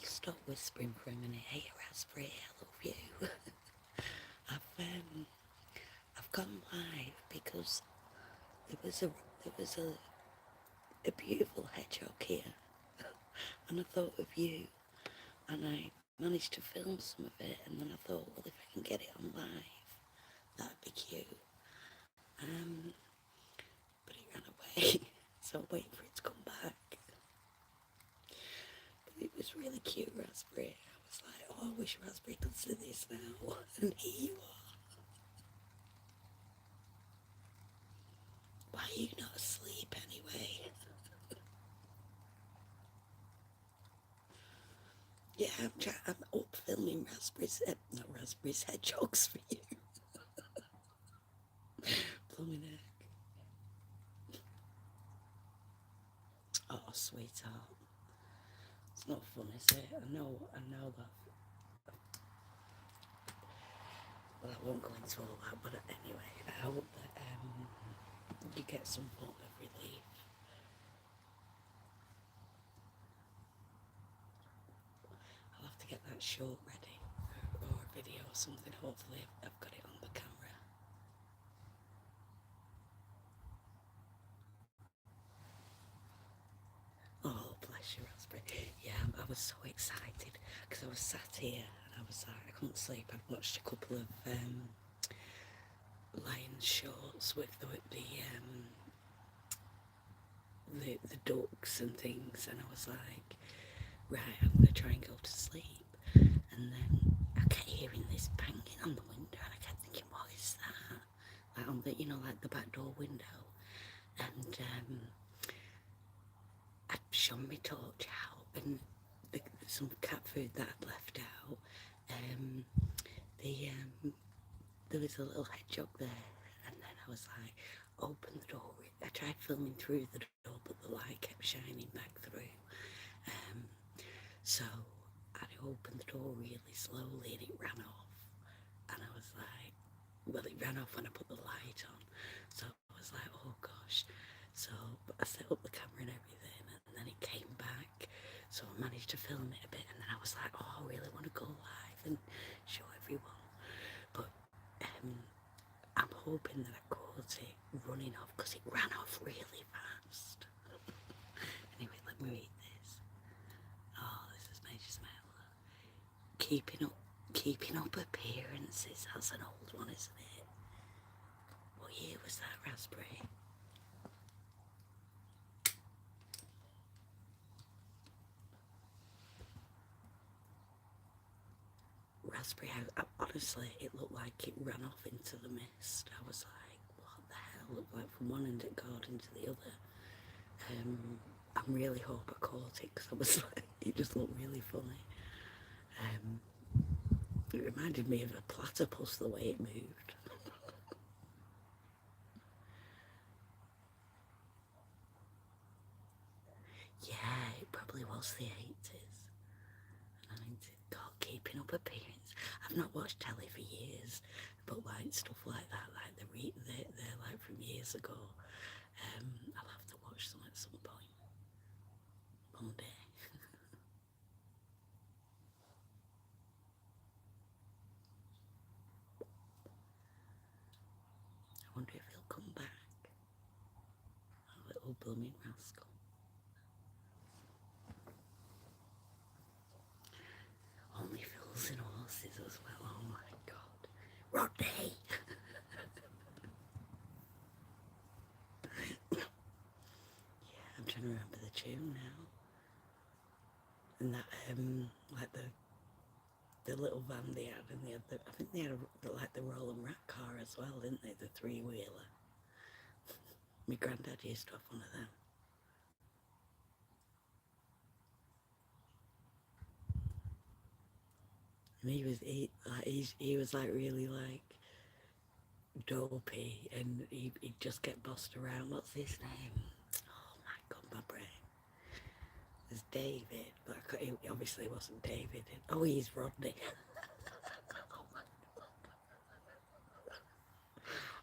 stop whispering for a minute. Hey, Raspberry, I love you. I've gone live because there was a beautiful hedgehog here, and I thought of you, and I managed to film some of it, and then I thought, well, if I can get it on live, that'd be cute. Um, but it ran away, so I'm waiting for it to come back. But it was really cute, Raspberry. I was like, oh, I wish Raspberry could see this now, and here you are. Why are you not asleep anyway? Yeah, I'm up filming not raspberries, hedgehogs for you. Blooming egg. Oh, sweetheart. It's not fun, is it? I know that. Well, I won't go into all that, but anyway, I hope that you get some form of relief. I'll have to get that short ready, or a video or something. Hopefully I've got it on the camera. Oh, bless you, Raspberry. Yeah, I was so excited because I was sat here and I was like, I couldn't sleep. I'd watched a couple of lion shorts with the ducks and things, and I was like, right, I'm gonna try and go to sleep. And then I kept hearing this banging on the window, and I kept thinking, what is that? Like on the, like the back door window. And I'd shone my torch out, and some cat food that I'd left out. There was a little hedgehog there, and then I was like, open the door. I tried filming through the door, but the light kept shining back through. So I opened the door really slowly, and it ran off. And I was like, well, it ran off when I put the light on. So I was like, oh gosh. So I set up the camera and everything, and then it came back. So I managed to film it a bit, and then I was like, oh, I really want to go live and show everyone. But I'm hoping that I caught it running off, because it ran off really fast. Anyway, let me read this. Oh, this has made you smile. Keeping up appearances. That's an old one, isn't it? What year was that, Raspberry? Raspberry, honestly, it looked like it ran off into the mist. I was like, what the hell? It looked like from one end of garden to the other. I really hope I caught it, because I was like, it just looked really funny. It reminded me of a platypus, the way it moved. Yeah, it probably was the 80s. 90s. God, keeping up appearance. I've not watched telly for years, but like stuff like that, like they're like from years ago. I'll have to watch them at some point one day. I wonder if he'll come back. A little blooming rascal. Only fools and horses as well. Oh my God, Rodney. Yeah, I'm trying to remember the tune now. And that like the little van they had, and I think they had like the Roland Rat car as well, didn't they? The three-wheeler. My granddad used to have one of them. And he was like really like dopey, and he'd just get bossed around. What's his name? Oh my God, my brain. There's David, but he obviously wasn't David. Oh, he's Rodney. Oh my God.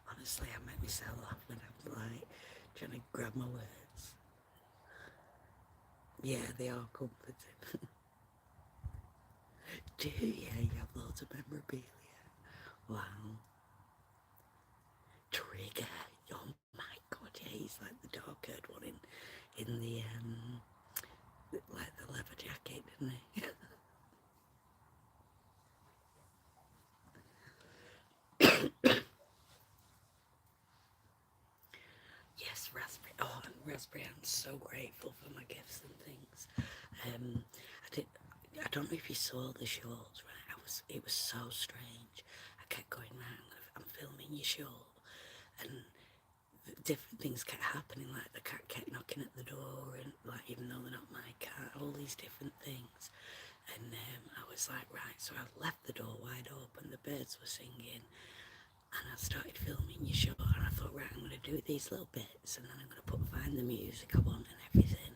Honestly, I make myself laugh when I'm like trying to grab my words. Yeah, they are comforting. do you? You have loads of memorabilia. Wow. Trigger. Oh my god, yeah, he's like the dark-haired one in the like the leather jacket, didn't he? Yes, raspberry. Oh, and raspberry. I'm so grateful for my gifts and things. I did. I don't know if you saw the shorts, right? It was so strange. I kept going round. I'm filming your short, and different things kept happening. Like the cat kept knocking at the door, and like even though they're not my cat, all these different things. And I was like, right. So I left the door wide open. The birds were singing, and I started filming your shot, and I thought, right, I'm going to do these little bits, and then I'm going to find the music I want and everything.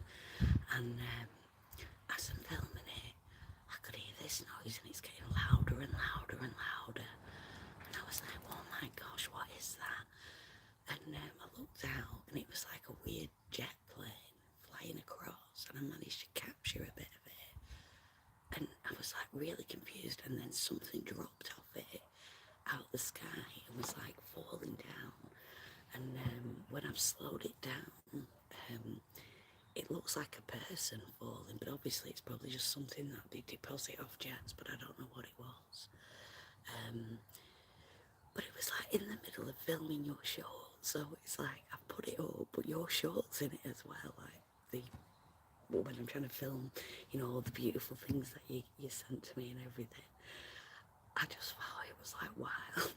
And as I'm filming it, I could hear this noise, and it's getting louder and louder and louder. And I was like, oh my gosh, what is that? And I looked out, and it was like a weird jet plane flying across, and I managed to capture a bit of it. And I was like really confused, and then something dropped off it out the sky and was like falling down. And when I've slowed it down, it looks like a person falling, but obviously it's probably just something that they deposit off jets, but I don't know what it was. But it was like in the middle of filming your short, so it's like I've put it up, but your short's in it as well, like the when I'm trying to film, you know, all the beautiful things that you sent to me and everything. I just thought it was like wild.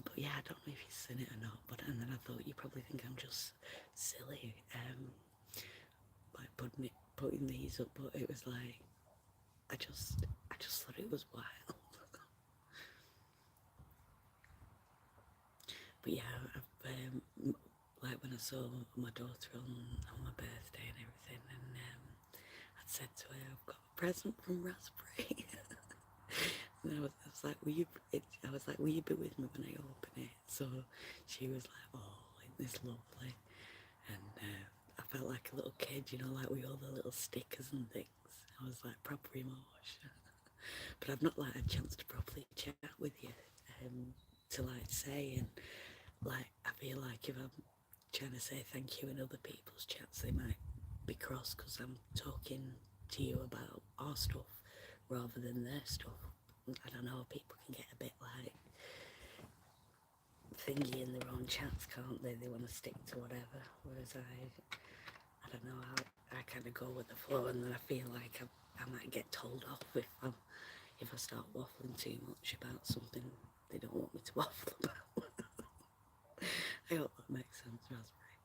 But yeah, I don't know if you've seen it or not. But and then I thought you probably think I'm just silly, by putting these up. But it was like I just thought it was wild. But yeah, like when I saw my daughter on my birthday and everything, and I'd said to her, I've got a present from Raspberry. And I was like, I was like, will you be with me when I open it? So she was like, oh, isn't this lovely? And I felt like a little kid, you know, like with all the little stickers and things. I was like proper emotion. But I've not like had a chance to properly chat with you, to like say, and like I feel like if I'm trying to say thank you in other people's chats, they might be cross because I'm talking to you about our stuff rather than their stuff. I don't know, people can get a bit like thingy in their own chats, can't they? They want to stick to whatever. Whereas I don't know, I kind of go with the flow, and then I feel like I might get told off if I start waffling too much about something they don't want me to waffle about. I hope that makes sense, Raspberry.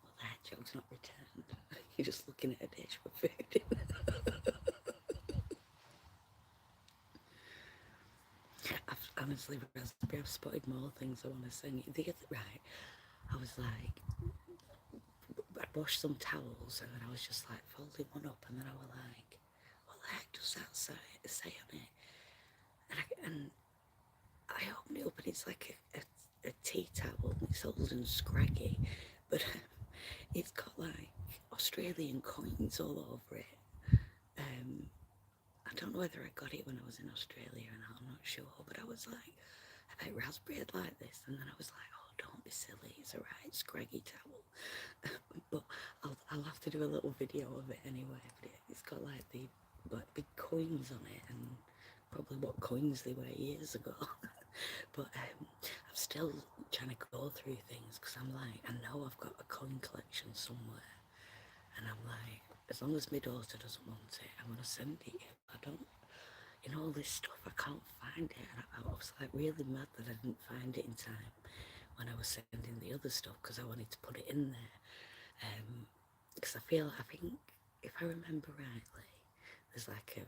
Well, that joke's not returned. You're just looking at a dish with food in it. Honestly, Raspberry, I've spotted more things I want to send you. The other, right, I was like, I'd washed some towels, and then I was just like folding one up, and then I was like, what the heck does that say on it? And I opened it up, and it's like a tea towel, and it's old and scraggy, but it's got like Australian coins all over it. I don't know whether I got it when I was in Australia or not, I'm not sure, but I was like, I bet Raspberry would like this, and then I was like, oh, don't be silly, it's a right scraggy towel. But I'll have to do a little video of it anyway, but it's got like the big coins on it, and probably what coins they were years ago. But I'm still trying to go through things, because I'm like, I know I've got a coin collection somewhere, and I'm like, as long as my daughter doesn't want it, I'm going to send it. I don't, you know, all this stuff, I can't find it. And I was like really mad that I didn't find it in time when I was sending the other stuff, because I wanted to put it in there. Because I think, if I remember rightly, there's like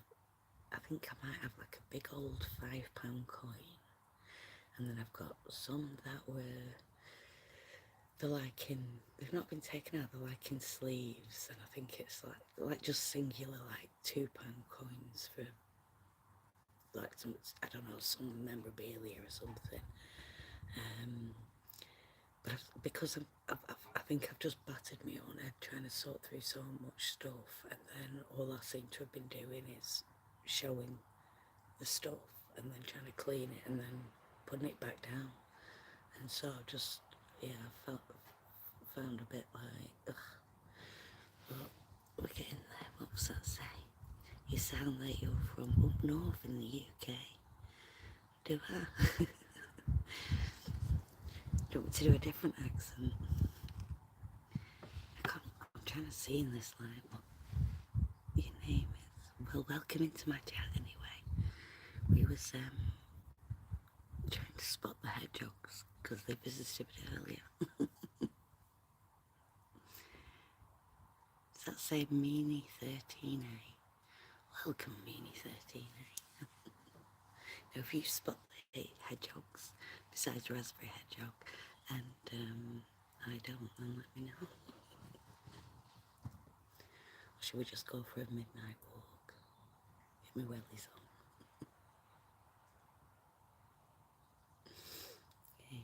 I think I might have like a big old £5 coin. And then I've got some that were, they've not been taken out, they're like in sleeves, and I think it's like just singular like £2 coins for like some, I don't know, some memorabilia or something. because I think I've just battered my own head trying to sort through so much stuff, and then all I seem to have been doing is showing the stuff and then trying to clean it and then putting it back down. And so I just, yeah, I found a bit like, ugh, but we're getting there. What was that say? You sound like you're from up north in the UK. Do I? Do you want me to do a different accent? I'm trying to see in this line what your name is. Well, welcome into my chat anyway. We was trying to spot the hedgehogs because they visited earlier. Does that say Meanie 13A? Welcome, Meanie 13A. Now, if you spot the hedgehogs besides raspberry hedgehog, and I don't, then let me know. Or should we just go for a midnight walk? Get my wellies on. Okay.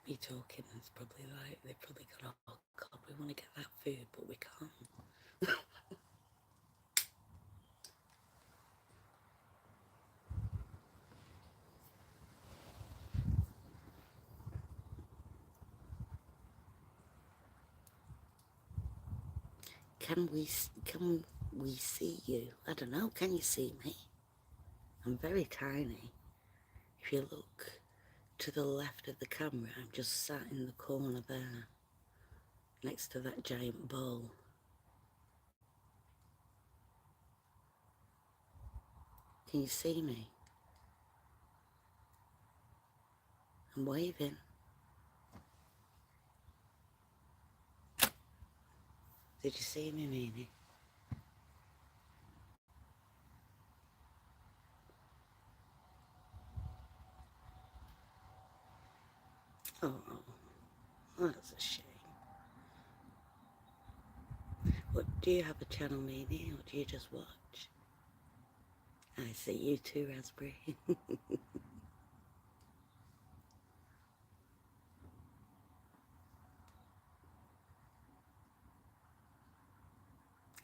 Me talking is probably like, they've probably gone, oh God, we want to get that food, but we can't. Can we see you? I don't know, can you see me? I'm very tiny. If you look to the left of the camera, I'm just sat in the corner there, next to that giant bowl. Can you see me? I'm waving. Did you see me, Meanie? Oh, that's a shame. What, do you have a channel, Meanie, or do you just watch? I see you too, Raspberry.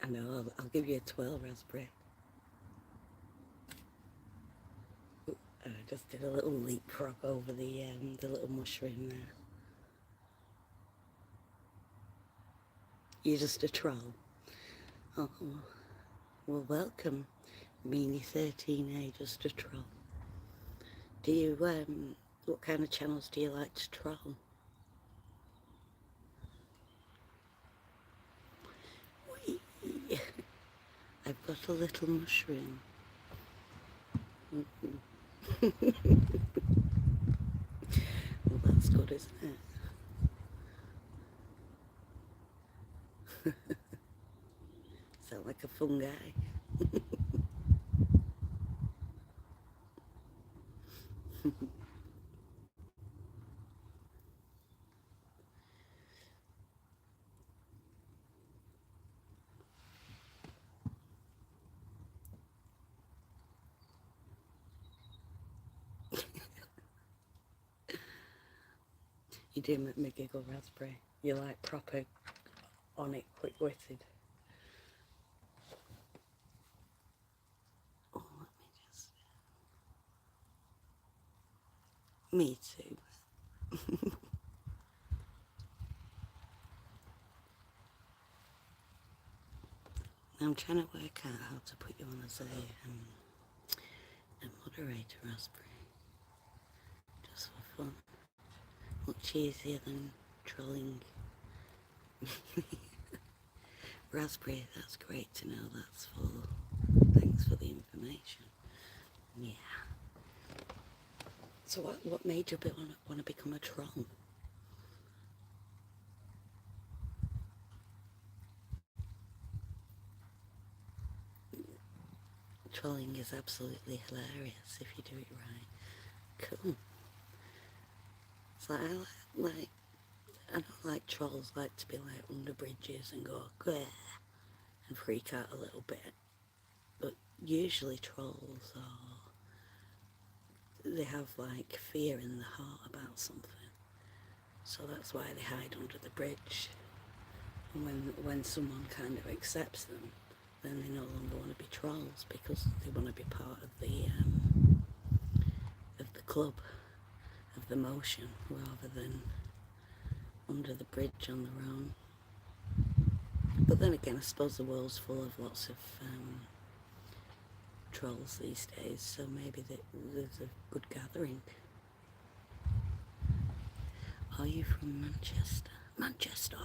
I know, I'll give you a 12, Raspberry. I just did a little leapfrog over the little mushroom there. You're just a troll. Oh, well, welcome, Meanie 13A, just a troll. Do you, what kind of channels do you like to troll? Whee! I've got a little mushroom. Well, that's good, isn't it? Sound like a fun guy. You do make me giggle, Raspberry. You're like proper on it, quick-witted. Oh, let me just... Me too. I'm trying to work out how to put you on as a moderator, Raspberry. Just for fun. Much easier than trolling. Raspberry, that's great to know. That's full. Thanks for the information. Yeah. So what made you want to become a troll? Trolling is absolutely hilarious if you do it right. Cool. So I don't like trolls like to be like under bridges and go, "Grr," and freak out a little bit. But usually trolls are, they have like fear in the heart about something. So that's why they hide under the bridge. And when someone kind of accepts them, then they no longer want to be trolls because they want to be part of the club, of the motion, rather than under the bridge on their own. But then again, I suppose the world's full of lots of trolls these days, so maybe there's a good gathering. Are you from Manchester? Manchester!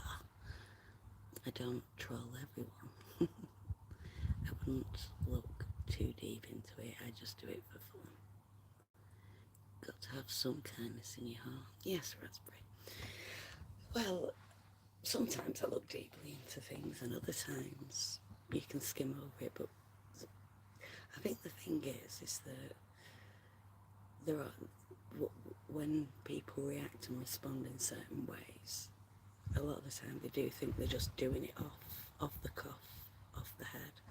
I don't troll everyone. I wouldn't look too deep into it, I just do it for fun. Got to have some kindness in your heart. Yes, Raspberry. Well, sometimes I look deeply into things and other times you can skim over it, but I think the thing is that there are, when people react and respond in certain ways, a lot of the time they do think they're just doing it off the cuff, off the head.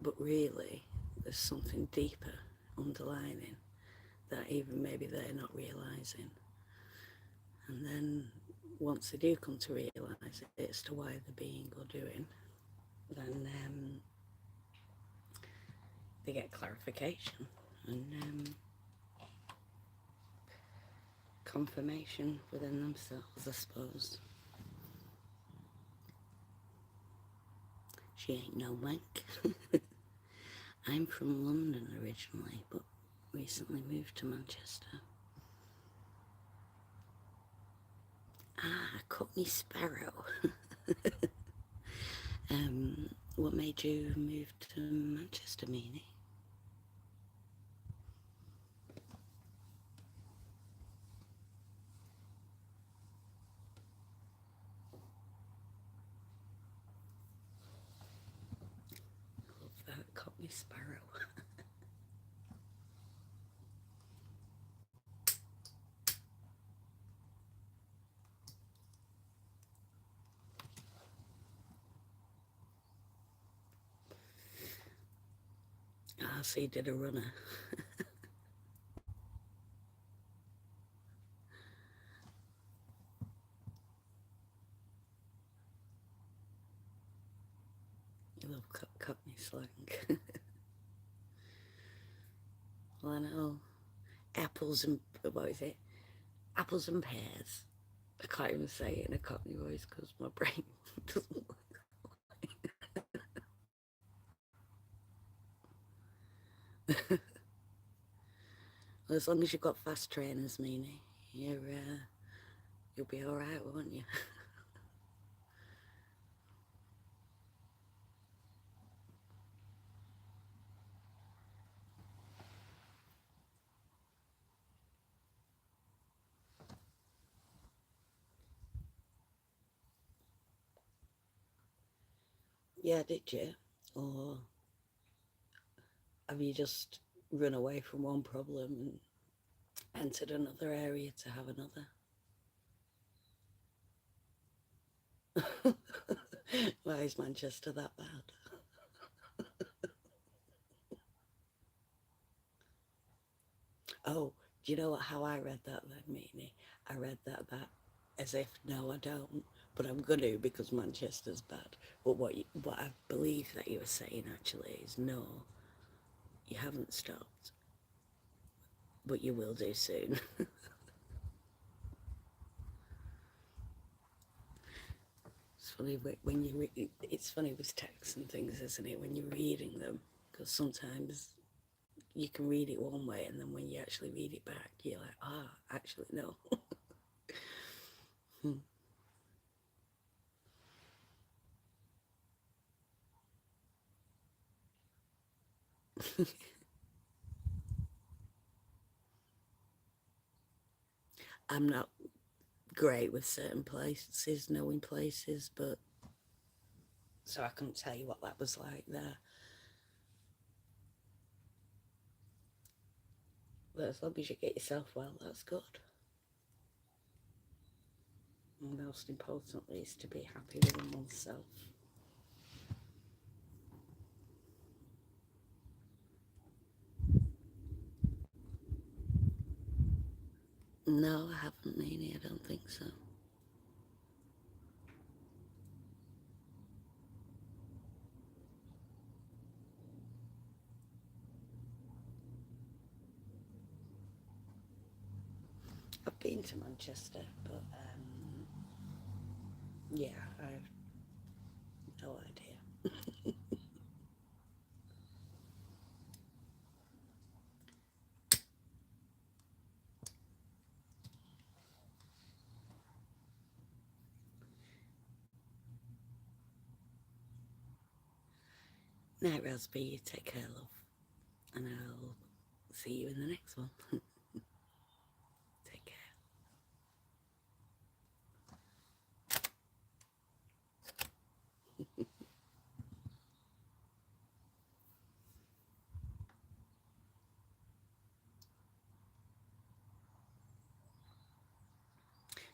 But really, there's something deeper underlining that even maybe they're not realising. And then once they do come to realise it as to why they're being or doing, then they get clarification and confirmation within themselves, I suppose. She ain't no wank. I'm from London originally, but recently moved to Manchester. Ah, Cockney Sparrow. What made you move to Manchester, Meanie? Love that, Cockney Sparrow. Ah, so you did a runner. You love Cockney slang. Well, I know. Apples and, what is it? Apples and pears. I can't even say it in a Cockney voice because my brain doesn't work. Well, as long as you've got fast trainers, Meanie, you'll be all right, won't you? Yeah, did you? Or have you just run away from one problem and entered another area to have another? Why is Manchester that bad? Oh, do you know how I read that then, Meanie? I read that as if, no, I don't, but I'm going to because Manchester's bad. But what I believe that you were saying actually is, no, you haven't stopped, but you will do soon. It's funny when it's funny with texts and things, isn't it? When you're reading them, because sometimes you can read it one way, and then when you actually read it back, you're like, actually no. I'm not great with certain places, knowing places, but so I couldn't tell you what that was like there. But as long as you get yourself well, that's good. And most importantly is to be happy within oneself. No, I haven't, Nini. I don't think so. I've been to Manchester, but yeah, I've no idea. Night, Raspberry. You take care, love, and I'll see you in the next one. Take care.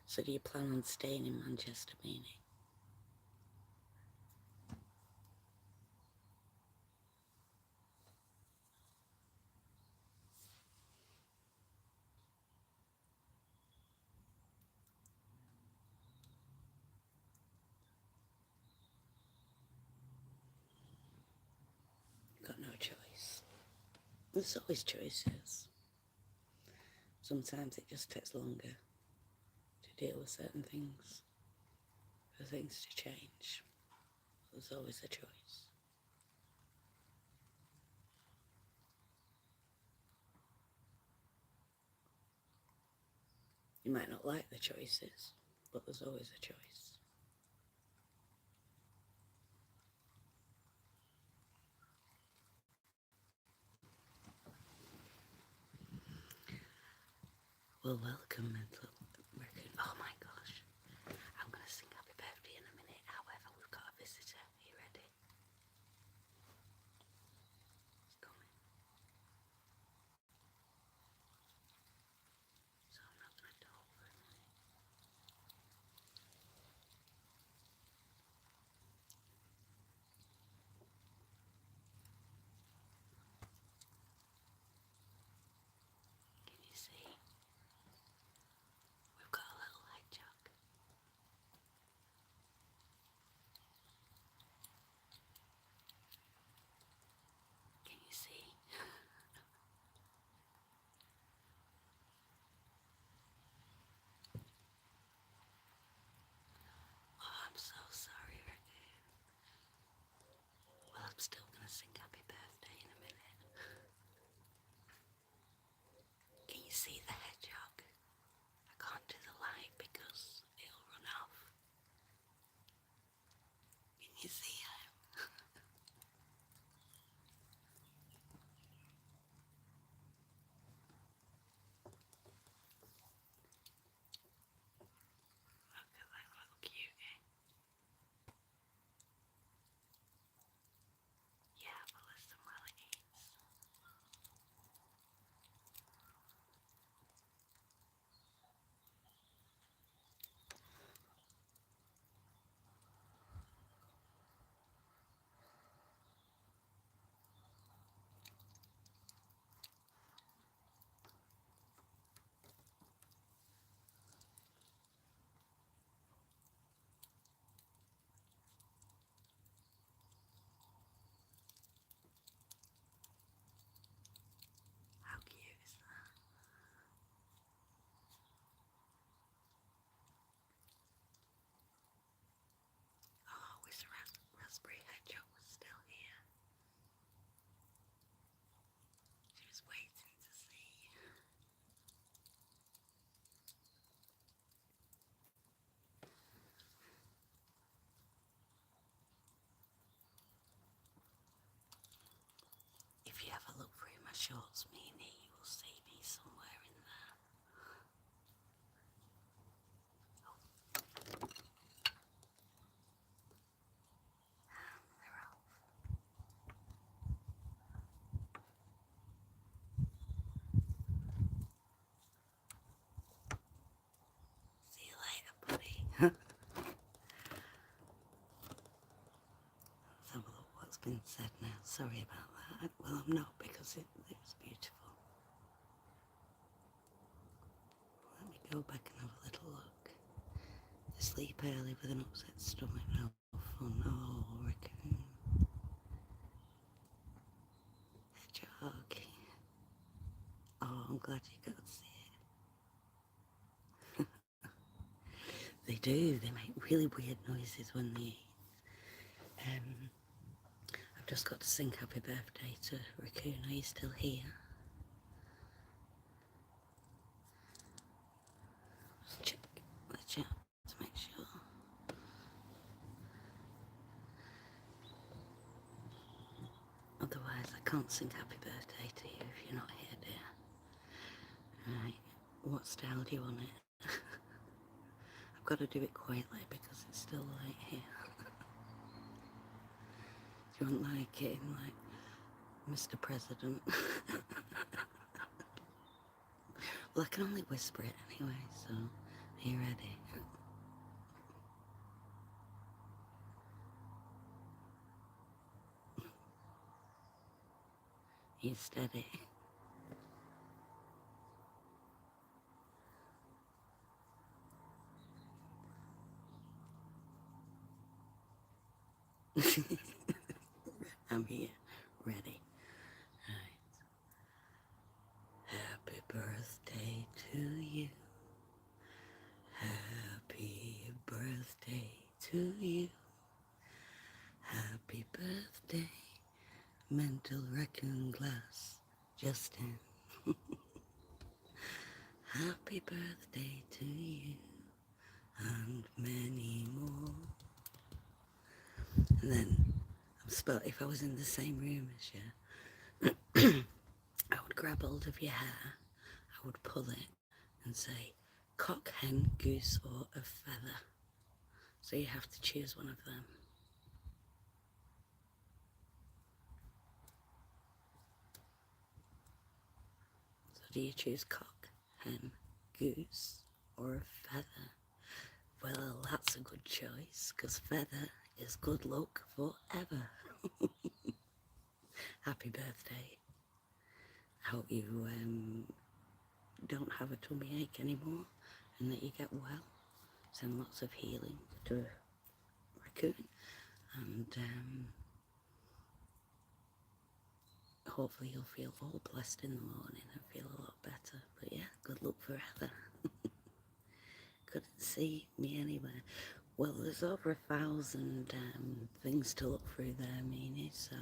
So, do you plan on staying in Manchester, Meanie? Got no choice. There's always choices. Sometimes it just takes longer to deal with certain things, for things to change. There's always a choice. You might not like the choices, but there's always a choice. Well, welcome, mental reckon. Oh my gosh. I'm going to sing happy birthday in a minute. However, we've got a visitor. Are you ready? It's coming. So I'm not going to talk for a minute. Can you see? We've got a little hedgehog. Can you see? Oh, I'm so sorry, Ricky. Well, I'm still going to sing happy birthday in a minute. Can you see the hedgehog? I can't do the light because it'll run off. Can you see him? Look at that little cutie. Yeah, but listen while it eats. How cute is that? Oh, I wish the raspberry hedgehog was still here. She was waiting to see. If you have a look through my shorts, Meanie, you will see me somewhere in there. Oh, they're off. See you later, buddy. Let's have a look what's been said now. Sorry about that. Well, I'm not because it was beautiful. back and have a little look. Sleep early with an upset stomach, no fun. Oh, raccoon. Hedgehog. Oh, I'm glad you got to see it. They do, they make really weird noises when they eat. I've just got to sing happy birthday to Raccoon. Are you still here? Let's check the chat to make sure. Otherwise I can't sing happy birthday to you if you're not here, dear. Right, what style do you want it? I've got to do it quietly because it's still light here. Do you want like it in like Mr. President? Well, I can only whisper it anyway, so are you ready? Are you steady? I'm here, ready. Right. Happy birthday to you. Happy birthday to you. Happy birthday, mental raccoon glass, Justin. Happy birthday to you, and many more. And then, if I was in the same room as you, I would grab hold of your hair, I would pull it and say, cock, hen, goose, or a feather. So you have to choose one of them. So do you choose cock, hen, goose, or a feather? Well, that's a good choice, because feather is good luck forever. Happy birthday. I hope you don't have a tummy ache anymore and that you get well. Send lots of healing to Raccoon, and hopefully you'll feel all blessed in the morning and feel a lot better. But yeah, good luck forever. Couldn't see me anywhere. Well, there's over 1,000 things to look through there, Meanie, so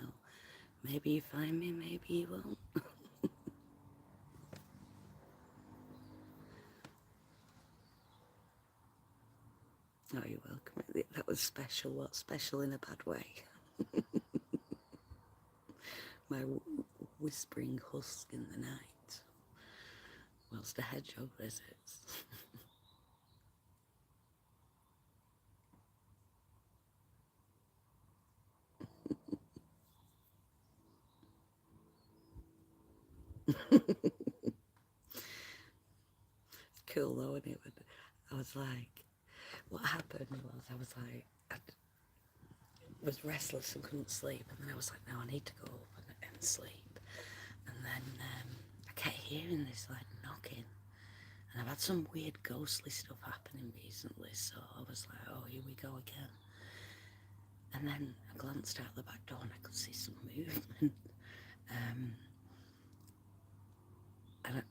maybe you find me, maybe you won't. Oh, you're welcome. That was special. What special in a bad way? My whispering husk in the night whilst the hedgehog visits. Cool though, isn't it? I was like, what happened was I was like, I was restless and couldn't sleep, and then I was like, no, I need to go up and sleep. And then I kept hearing this like knocking, and I've had some weird ghostly stuff happening recently, so I was like, oh, here we go again. And then I glanced out the back door and I could see some movement.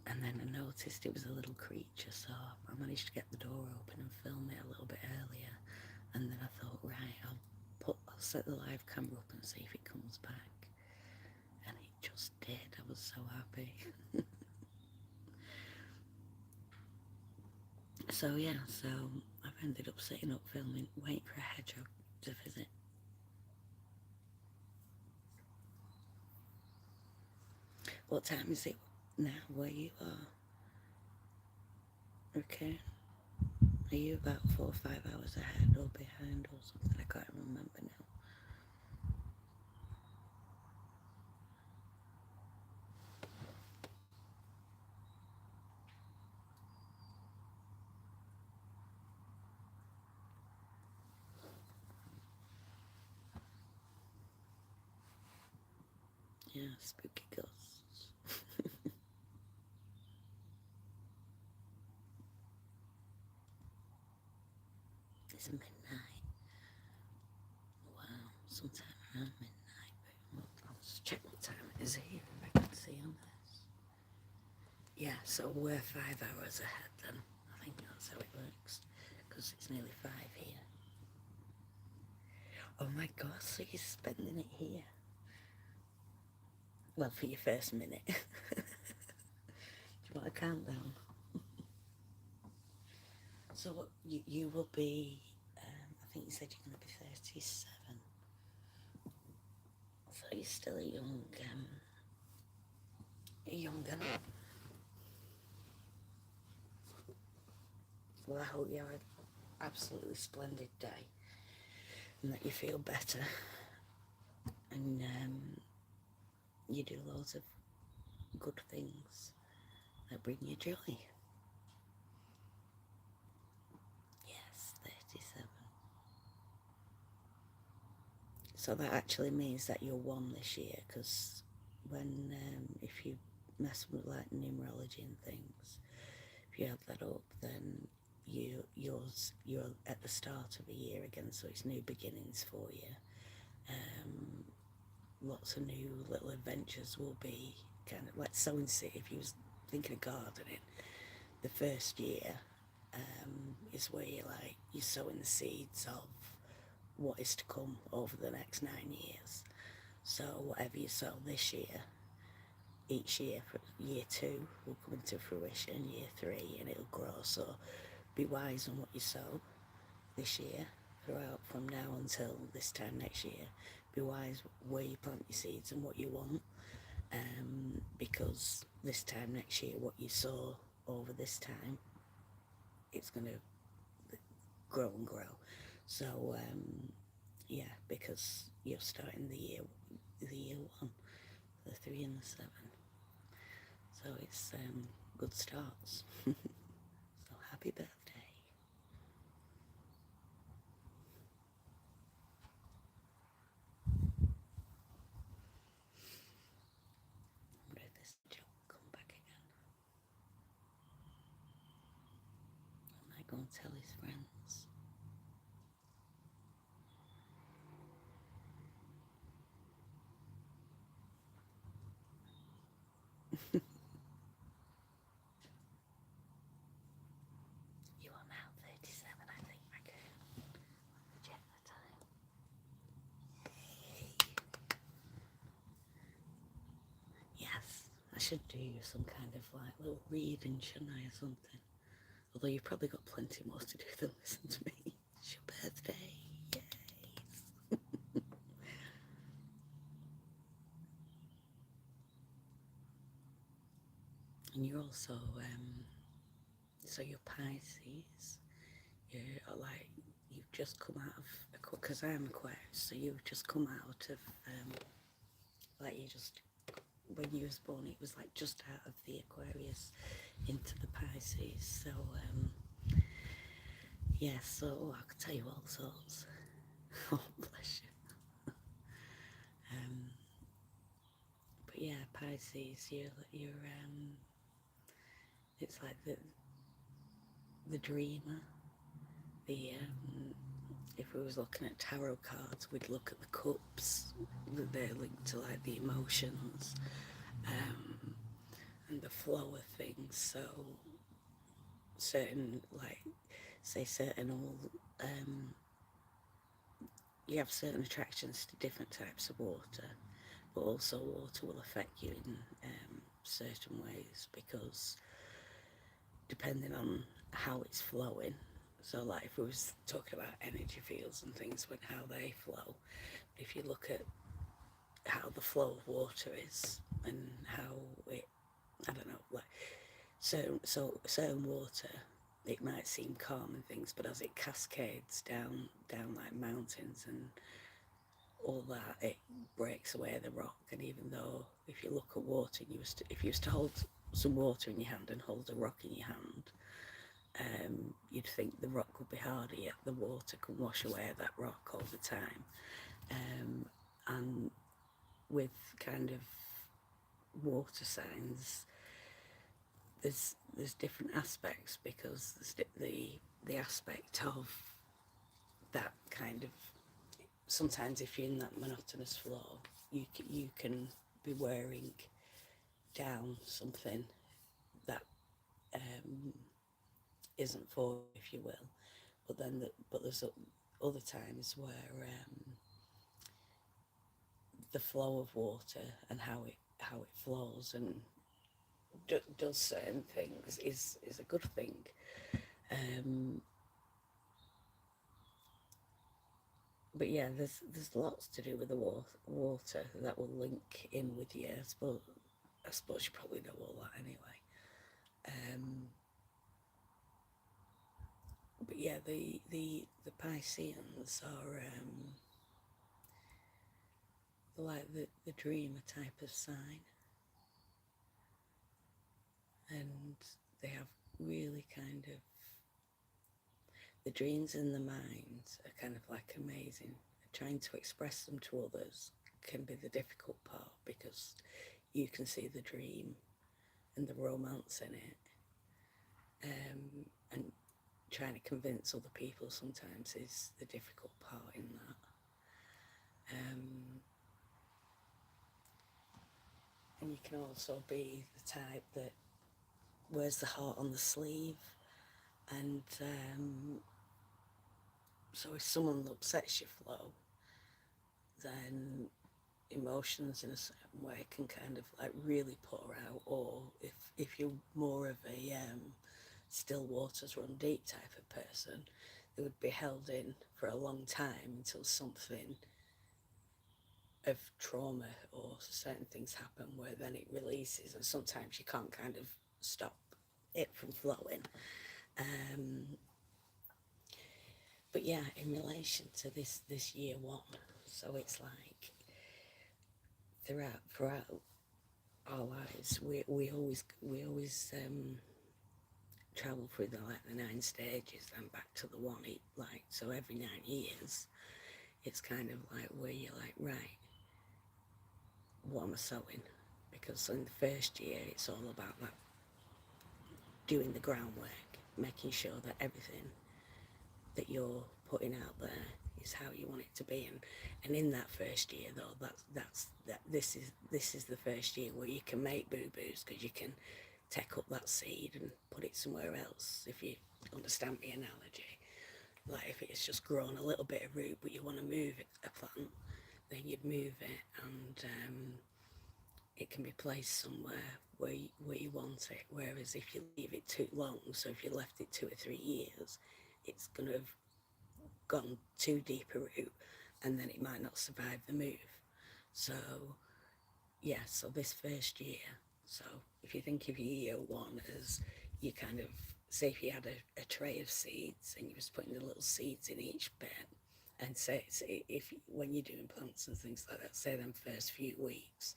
And then I noticed it was a little creature, so I managed to get the door open and film it a little bit earlier. And then I thought, right, I'll set the live camera up and see if it comes back. And it just did. I was so happy. So yeah, so I've ended up sitting up filming, waiting for a hedgehog to visit. What time is it now where you are? Okay. Are you about 4 or 5 hours ahead or behind or something? I can't remember now. Yeah, spooky ghosts. it's midnight. Wow, sometime around midnight. But I'll just check what time it is here if I can see on this. Yeah, so we're 5 hours ahead then. I think that's how it works, because it's nearly 5 here. Oh my gosh, so you're spending it here? Well, for your first minute. Do you want a countdown? So you will be, I think you said you're going to be 37. So you're still a young girl. Well, I hope you have an absolutely splendid day and that you feel better and you do loads of good things that bring you joy. Yes, 37. So that actually means that you're 1 this year, because when if you mess with like numerology and things, if you add that up, then you're at the start of a year again, so it's new beginnings for you. Lots of new little adventures will be kind of like sowing seed. If you was thinking of gardening, the first year is where you're sowing the seeds of what is to come over the next 9 years. So whatever you sow this year, each year for year 2 will come into fruition, year 3, and it'll grow. So be wise on what you sow this year, throughout from now until this time next year. Be wise where you plant your seeds and what you want, because this time next year, what you sow over this time, it's going to grow and grow. So yeah, because you're starting the year 1, the 3 and the 7. So it's good starts. So happy birthday. I wonder if this joke will come back again. I might go and tell his friends. You are now 37, I think, Raccoon. Let me check the time. Hey. Yes, I should do you some kind of like little reading, shouldn't I, or something? Although you've probably got plenty more to do than listen to me. It's your birthday. Yay. And you're also, so you're Pisces. You're like, you've just come out of, because I'm Aquarius, so you've just come out of, like you just, when you was born, it was like just out of the Aquarius into the Pisces. So, yeah, so I could tell you all sorts. Oh, bless you. But yeah, Pisces, you're it's like the dreamer. The if we was looking at tarot cards, we'd look at the cups. They're linked to like the emotions and the flow of things. So certain, like say certain old you have certain attractions to different types of water, but also water will affect you in certain ways, because depending on how it's flowing. So like if we was talking about energy fields and things, when how they flow, if you look at how the flow of water is and how it, I don't know, like certain water, it might seem calm and things, but as it cascades down like mountains and all that, it breaks away the rock. And even though if you look at water, if you used to hold some water in your hand and hold a rock in your hand, you'd think the rock would be harder, yet the water can wash away that rock all the time. And with kind of water signs, there's different aspects, because there's the aspect of that kind of, sometimes if you're in that monotonous flow, you can be wearing down something that um, isn't for you, if you will. But there's other times where the flow of water and how it flows and does certain things is a good thing. Um, but yeah, there's lots to do with the water that will link in with you. I suppose you probably know all that anyway. Um, but yeah, the Pisceans are like the dreamer type of sign, and they have really kind of, the dreams in the mind are kind of like amazing. Trying to express them to others can be the difficult part, because you can see the dream and the romance in it, and trying to convince other people sometimes is the difficult part in that. And you can also be the type that wears the heart on the sleeve, and so if someone upsets your flow, then emotions in a certain way can kind of like really pour out. Or if you're more of a still waters run deep type of person, they would be held in for a long time until something of trauma or certain things happen, where then it releases, and sometimes you can't kind of stop it from flowing. Um, but yeah, in relation to this year one, so it's like throughout our lives, we always travel through the 9 stages and back to the one. Like, so every 9 years, it's kind of like where you're like, right, what am I sowing? Because in the first year, it's all about that, doing the groundwork, making sure that everything that you're putting out there is how you want it to be. And in that first year, though, this is the first year where you can make boo-boos, because you can take up that seed and put it somewhere else, if you understand the analogy. Like, if it's just grown a little bit of root but you want to move it, a plant, then you'd move it, and it can be placed somewhere where you want it. Whereas if you leave it too long, so if you left it 2 or 3 years, it's going to have gone too deep a root, and then it might not survive the move. So yeah, so this first year, so if you think of your year one as, you kind of, say if you had a tray of seeds and you was putting the little seeds in each bed, and say if when you're doing plants and things like that, say them first few weeks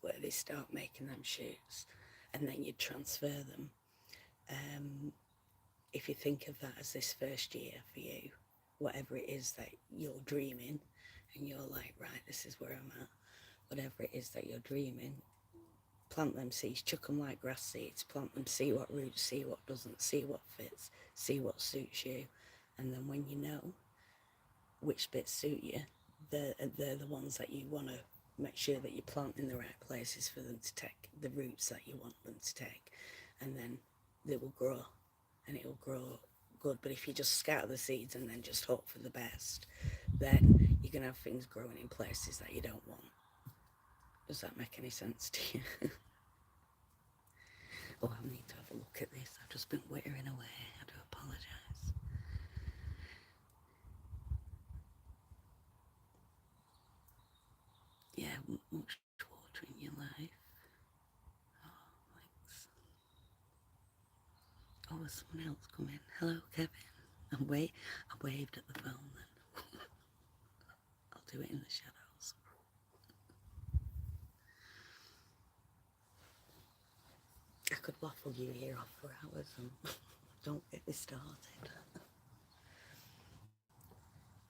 where they start making them shoots, and then you transfer them. If you think of that as this first year for you, whatever it is that you're dreaming, and you're like, right, this is where I'm at, whatever it is that you're dreaming, plant them seeds, chuck them like grass seeds, plant them, see what roots, see what doesn't, see what fits, see what suits you. And then when you know which bits suit you, they're the ones that you want to make sure that you plant in the right places for them to take the roots that you want them to take. And then they will grow, and it will grow good. But if you just scatter the seeds and then just hope for the best, then you can have things growing in places that you don't want. Does that make any sense to you? Oh, I need to have a look at this. I've just been wittering away. I do apologise. Yeah, much water in your life. Oh, thanks. Oh, there's someone else coming. Hello, Kevin. I waved at the phone then. I'll do it in the shadows. I could waffle you here off for hours, and don't get me started.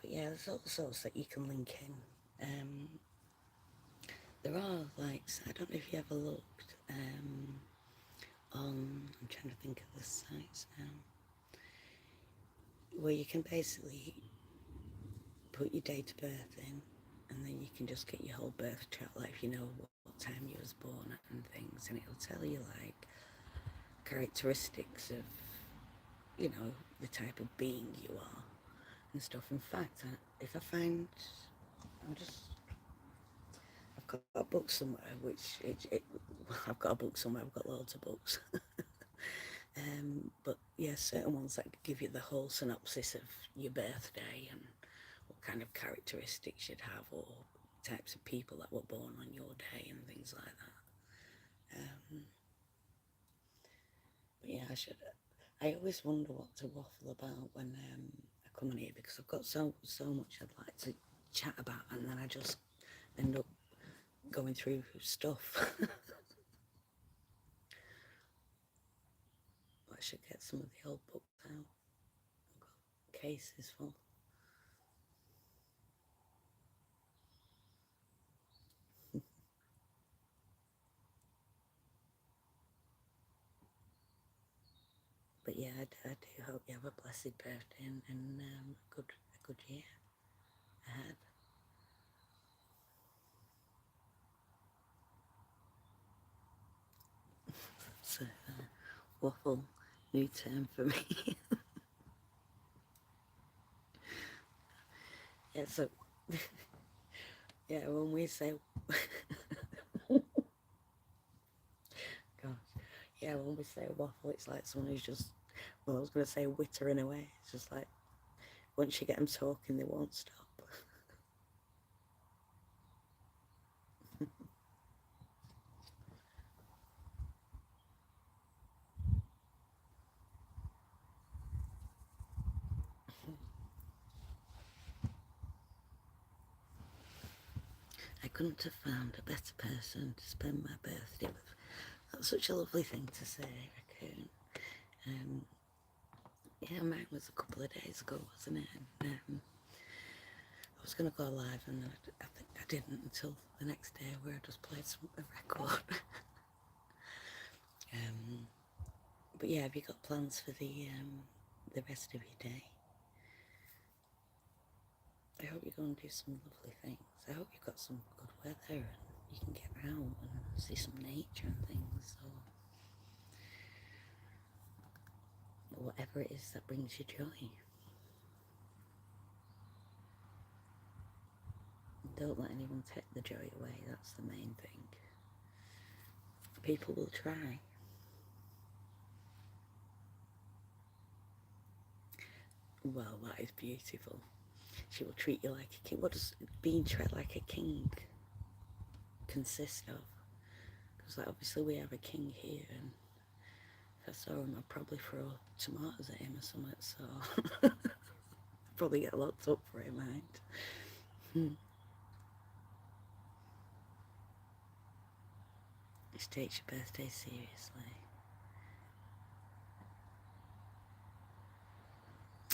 But yeah, there's all sorts that you can link in. There are, like, I don't know if you ever looked on, I'm trying to think of the sites now, where you can basically put your date of birth in, and then you can just get your whole birth chart, like if you know what time you was born at and things, and it'll tell you like characteristics of, you know, the type of being you are and stuff. In fact, if I find, I'm just, I've got a book somewhere, which I've got a book somewhere. I've got loads of books, but yeah, certain ones that give you the whole synopsis of your birthday and what kind of characteristics you'd have, or types of people that were born on your day and things like that. But yeah, I always wonder what to waffle about when I come on here, because I've got so much I'd like to chat about, and then I just end up going through stuff. I should get some of the old books out. I've got cases full. But yeah, I do hope you have a blessed birthday and a good year ahead. So waffle, new term for me. Yeah, so yeah, when we say gosh, yeah, when we say waffle, it's like someone who's just, well, I was going to say wittering away. It's just like once you get them talking, they won't stop. I couldn't have found a better person to spend my birthday with. That's such a lovely thing to say, Raccoon. Um, yeah, mine was a couple of days ago, wasn't it? And, I was going to go live, and then I think I didn't until the next day, where I just played a record. um, but yeah, have you got plans for the rest of your day? I hope you're going to do some lovely things. I hope you've got some good weather and you can get out and see some nature and things, or whatever it is that brings you joy. Don't let anyone take the joy away, that's the main thing. People will try. Well, that is beautiful. She will treat you like a king. What does being treated like a king consist of? Because like, obviously we have a king here, and if I saw him, I'd probably throw tomatoes at him or something, so probably get locked up for it, mind. Just takes your birthday seriously.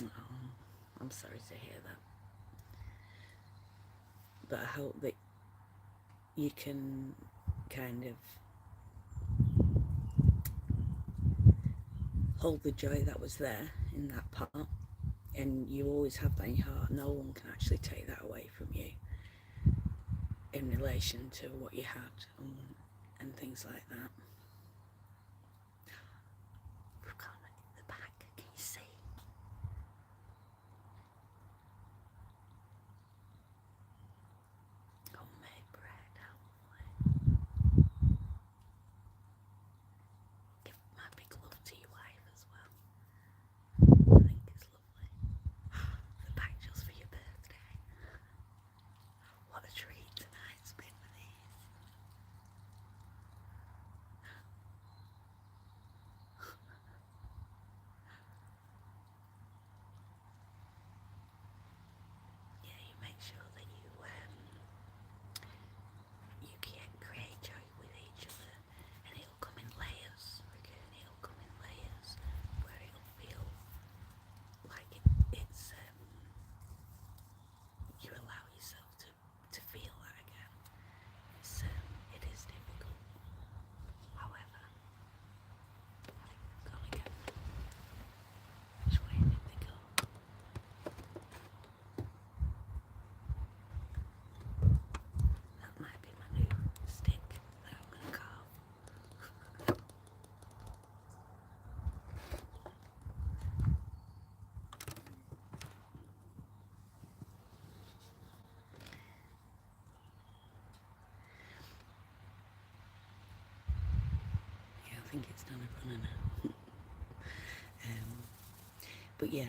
Oh, I'm sorry to hear that. But I hope that you can kind of hold the joy that was there in that part, and you always have that in your heart. No one can actually take that away from you in relation to what you had and things like that. We've got it in the back, can you see? Homemade bread, how lovely. Give my big love to your wife as well. I think it's lovely. The back just for your birthday. What a treat tonight's been with these. think it's done a runner now. um, but yeah,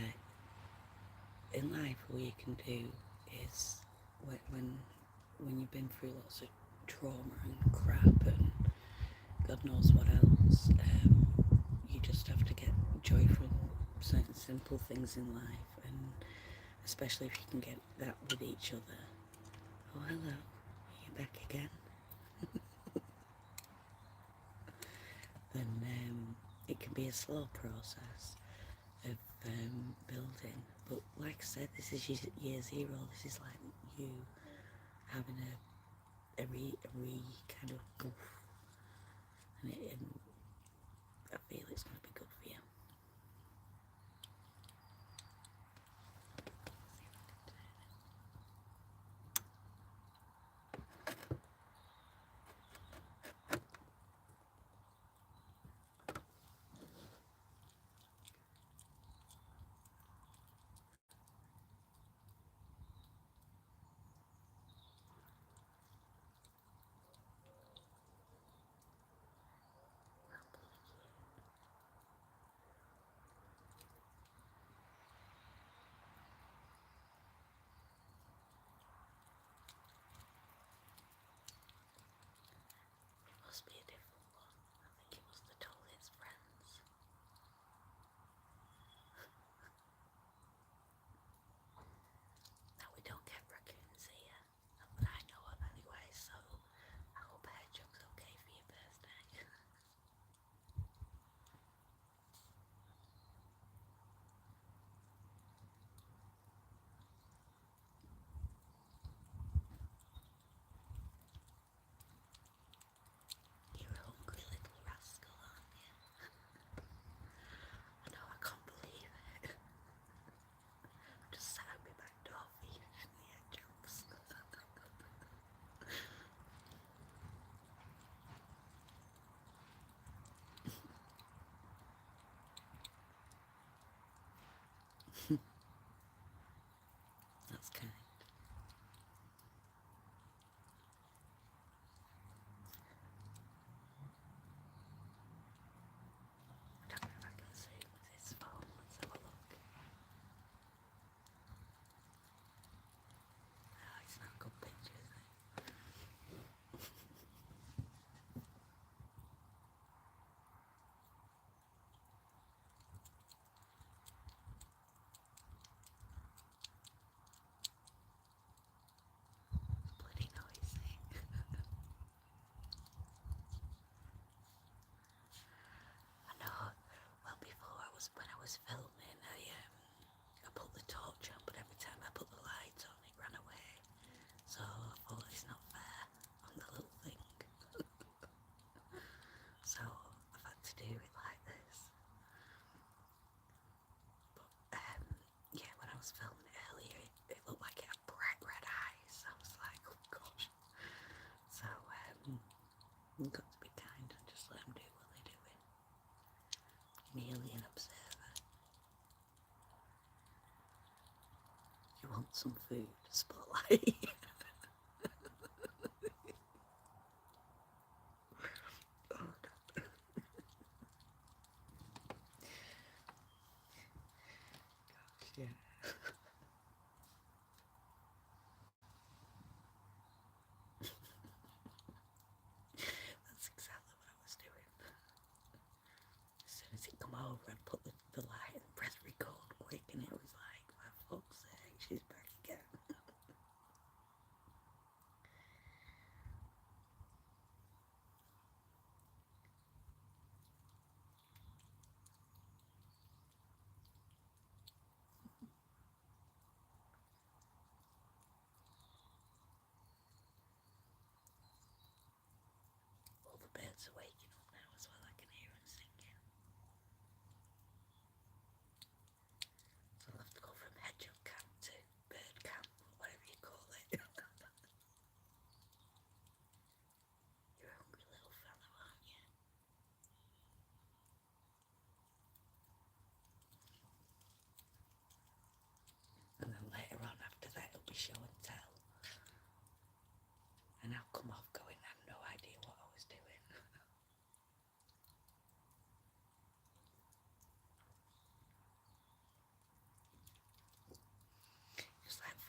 in life, all you can do is when you've been through lots of trauma and crap and God knows what else, you just have to get joy from certain simple things in life, and especially if you can get that with each other. Oh, hello, you're back again. Then it can be a slow process of building. But like I said, this is year zero. This is like you having a re kind of goof, and I feel it's going to be good for you. Must be a different one. I think it must have told its friends. Now we don't get raccoons here, not that I know of anyway, so I hope a hedgehog's okay for your birthday. You're a hungry little rascal, aren't you? I know, I can't believe it. Just sat at my back door feeding the hedgehogs. That's kind. I don't know if I can see with this phone. Let's have a look. Oh, it's not a good picture, is it? It's bloody noisy. I know. Well, before when I was filming, I put the torch on, but every time I put the light on, it ran away. So I thought it's not fair on the little thing. So I've had to do it like this. But yeah, when I was filming it earlier, it looked like it had bright red eyes. I was like, oh gosh. So you've got to be kind and just let them do what they're doing. Merely an observer. You want some food, Spotlight? Oh, yeah. That's exactly what I was doing. As soon as it come over, I'd put the light and press record quick, and it was like, for fuck's sake, she's back again.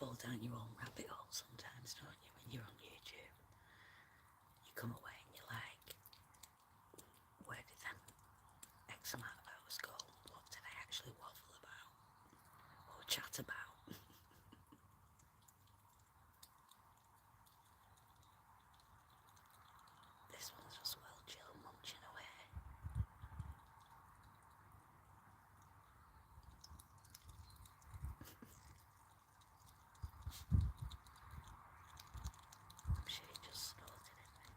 fall down your own rabbit hole sometimes, don't you? When you're on YouTube, you come away and you're like, where did them X amount of hours go? What did I actually waffle about or chat about? This one's just well chill, munching away. I'm sure he just snorted at me.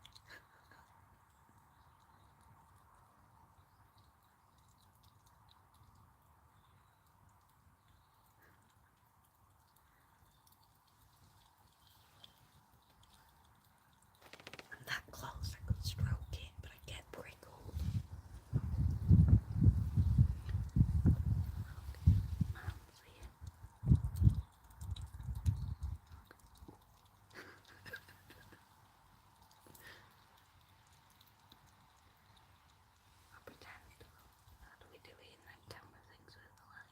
I'm that close, I could stroke it, but I get prickled. Man's here. I pretend. How do we do it in them camera things with the like?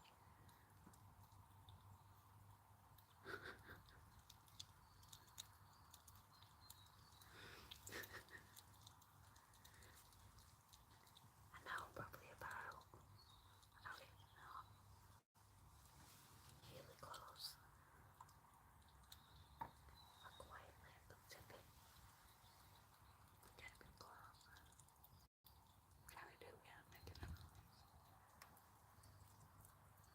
I know I'm probably about, I don't even know, really close. I quietly end up tipping. Get a bit closer. I'm trying to do it without making a noise.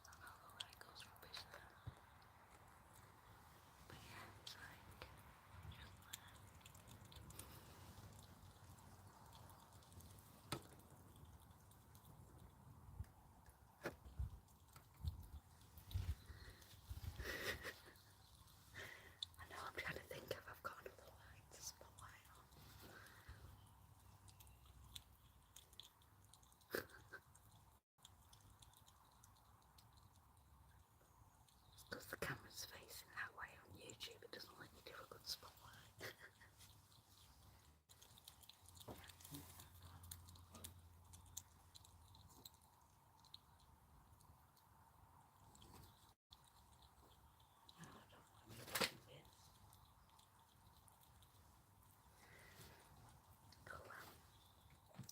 I don't know the light goes rubbish there. But yeah, it's like, just there. I know I'm trying to think if I've got another light to spotlight on. Because the camera's facing that way on YouTube, it doesn't let you do a good spotlight. No, I don't want to be doing this. Oh well.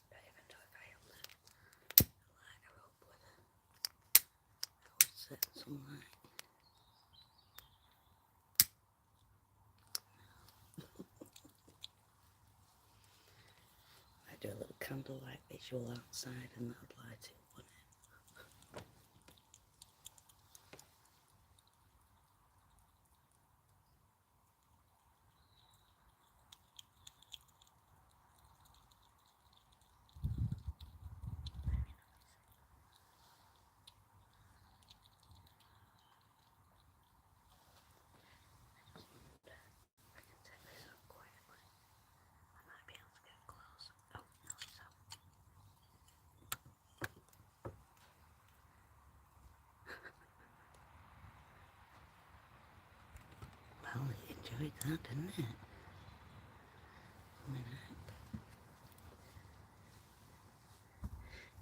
But even though if I held the lighter up with it, I would set some light. I do a little candlelight visual outside and that would light it, wouldn't it? I can take this up quietly. I might be able to get close. Oh, no, it's up. Well, it enjoyed that, didn't it? I mean,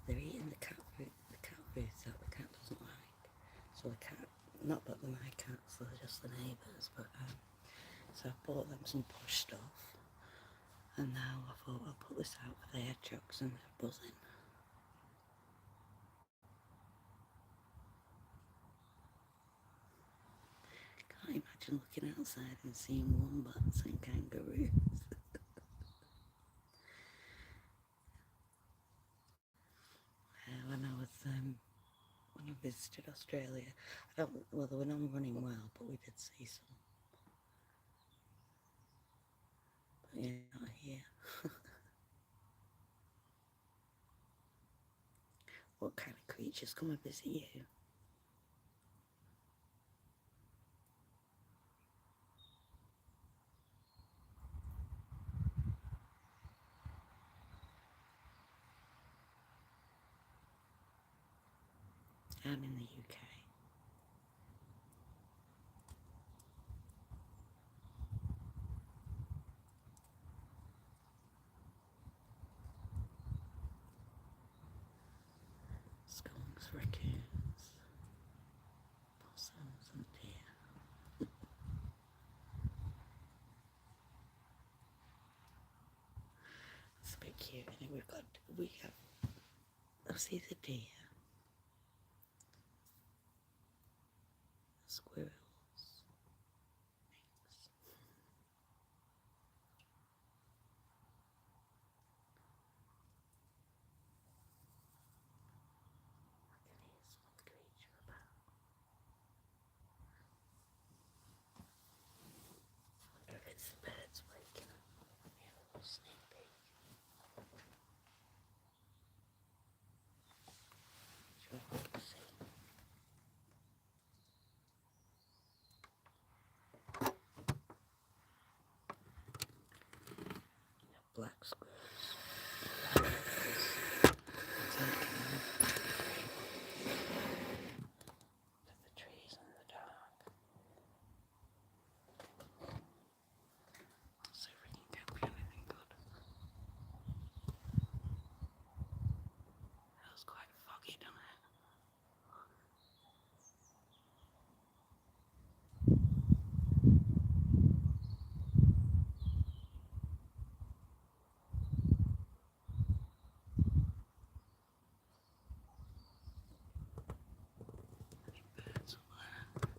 they're eating the cat food that the cat doesn't like. So the cat, not that they're my cats, they're just the neighbours, but so I bought them some push stuff, and now I thought I'll put this out for the hedgehogs and they're buzzing. Can't imagine looking outside and seeing wombats and kangaroos. When I visited Australia, well, they were not running well, but we did see some. But yeah, not here. What kind of creatures come and visit you? I'm in the UK. Skunks, raccoons, possums and deer. And we have, I've seen the deer, squirrels, I can hear some creature about. I wonder if it's the birds waking up. Yeah, a little sneak peek. Sure, we'll see. Black squirrels. Taking the trees in the dark. Let's see if we can capture anything good. That was quite foggy, didn't it? Any birds up there?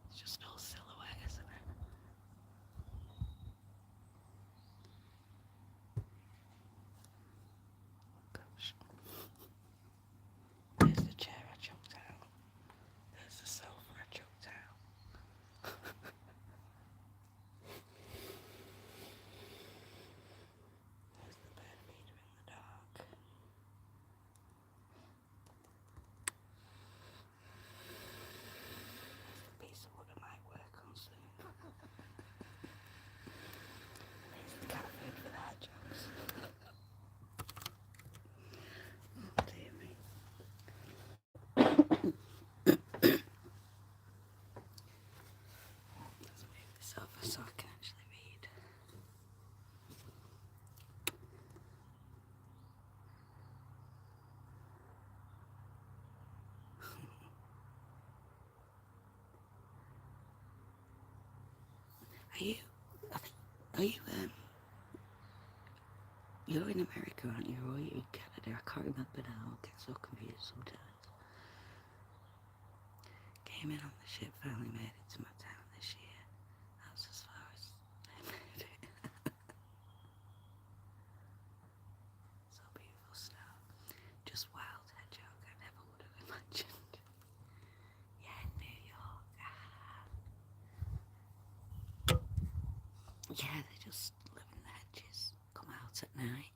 It's just all silhouette, isn't it? Gosh. There's the chair I chucked out. There's the sofa I chucked out. There's the bird feeder in the dark. There's the piece of wood I might work on soon. There's the cat food for the hedgehogs. Oh dear me. Let's move this over so I can actually read. Are you, you're in America, aren't you, or are you in Canada? I can't remember now, I get so confused sometimes. Came in on the ship, finally made it to my town this year. That's as far as I made it. So beautiful snow. Just wild hedgehog, I never would have imagined. Yeah, New York. Yeah, they just live in the hedges, come out at night.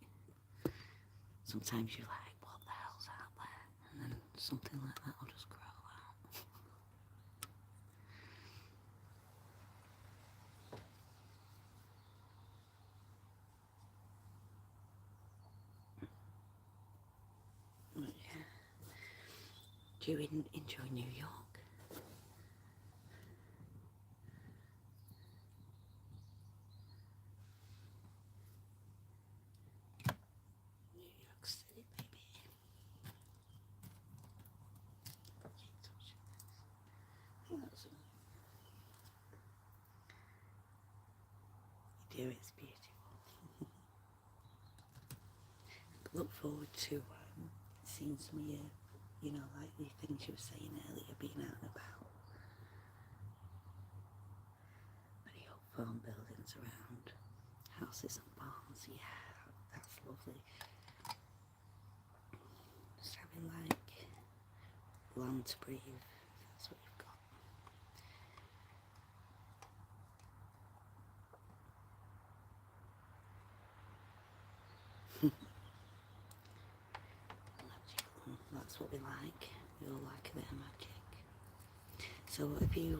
Sometimes you're like, what the hell's out there? And then something like that will just grow out. But yeah. Do you enjoy New York? New York City, baby. You do, it's beautiful. Look forward to seeing some of your, like the things you were saying earlier, being out and about. Many old farm buildings around, houses and barns, yeah, that's lovely. Just having like land to breathe, that's what you've got. Magical, that's what we like. We all like a bit of magic. So have you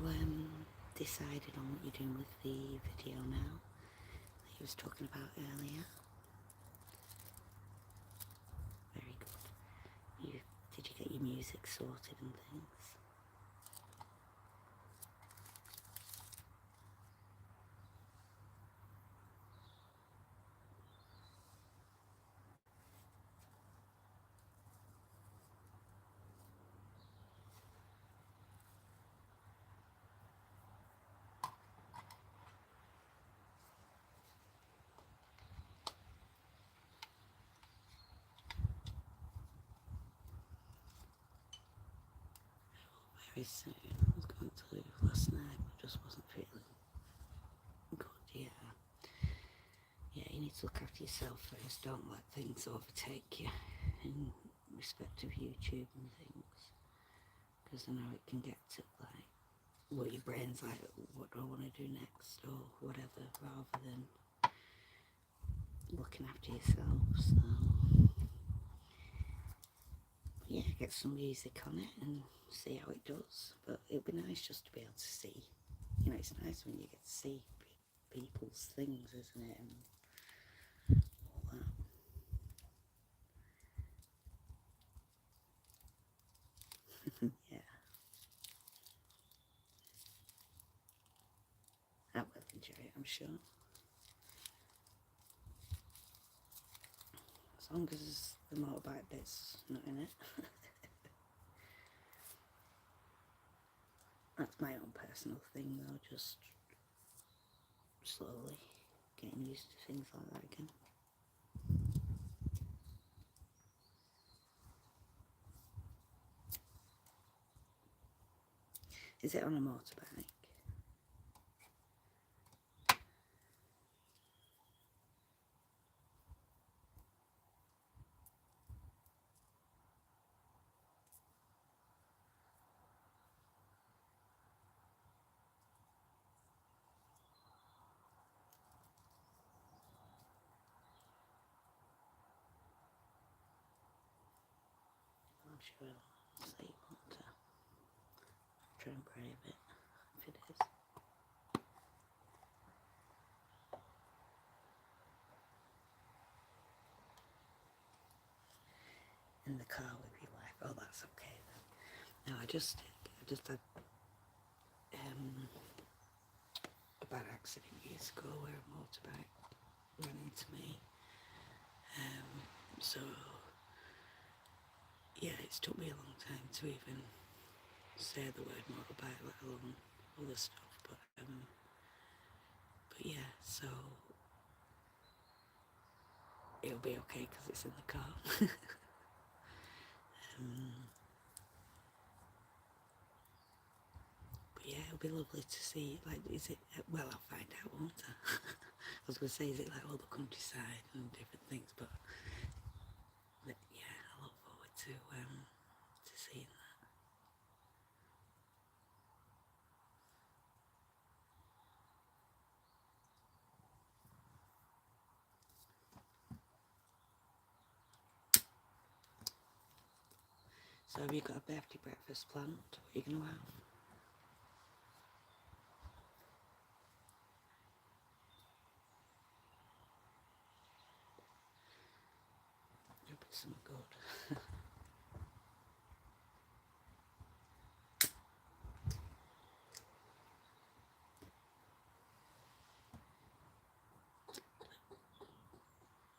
decided on what you're doing with the video now that you was talking about earlier? Very good. Did you get your music sorted and things? very soon. I was going to leave last night, but just wasn't feeling good. Yeah, you need to look after yourself first. Don't let things overtake you in respect of YouTube and things, because I know it can get to like, well, your brain's like, what do I want to do next or whatever, rather than looking after yourself. So yeah, get some music on it and see how it does. But it'd be nice just to be able to see. You know, it's nice when you get to see people's things, isn't it? And all that. Yeah, I will enjoy it, I'm sure. As long as the motorbike bit's not in it. That's my own personal thing though, just slowly getting used to things like that again. Is it on a motorbike? I'm sure I'll see what try and grab it if it is. In the car with your wife. Oh, that's okay then. No, I just had a bad accident years ago where a motorbike ran into me. So yeah, it's took me a long time to even say the word motorbike, let alone other stuff. But yeah, so it'll be okay because it's in the car. But yeah, it'll be lovely to see. Like, is it? Well, I'll find out, won't I? I was going to say, is it like all the countryside and different things? But yeah, I look forward to seeing that. So have you got a birthday breakfast planned? What are you going to have? It'll be something good.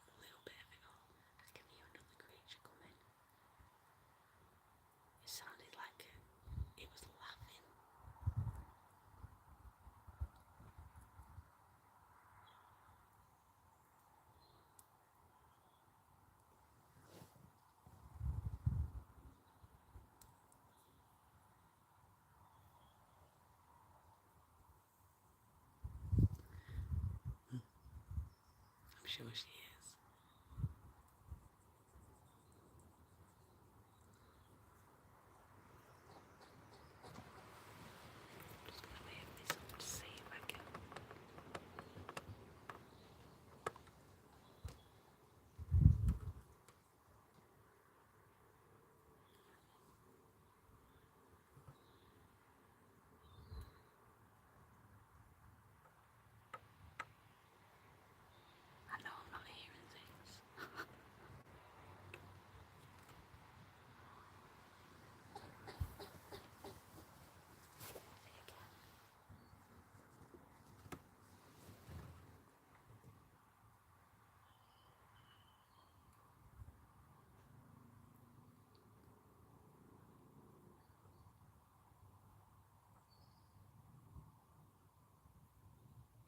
A little bit of it all. I can hear another creature coming. It sounded like it was laughing. I'm sure she is. I'm just going to wave this up to see if I can. I know I'm not hearing things.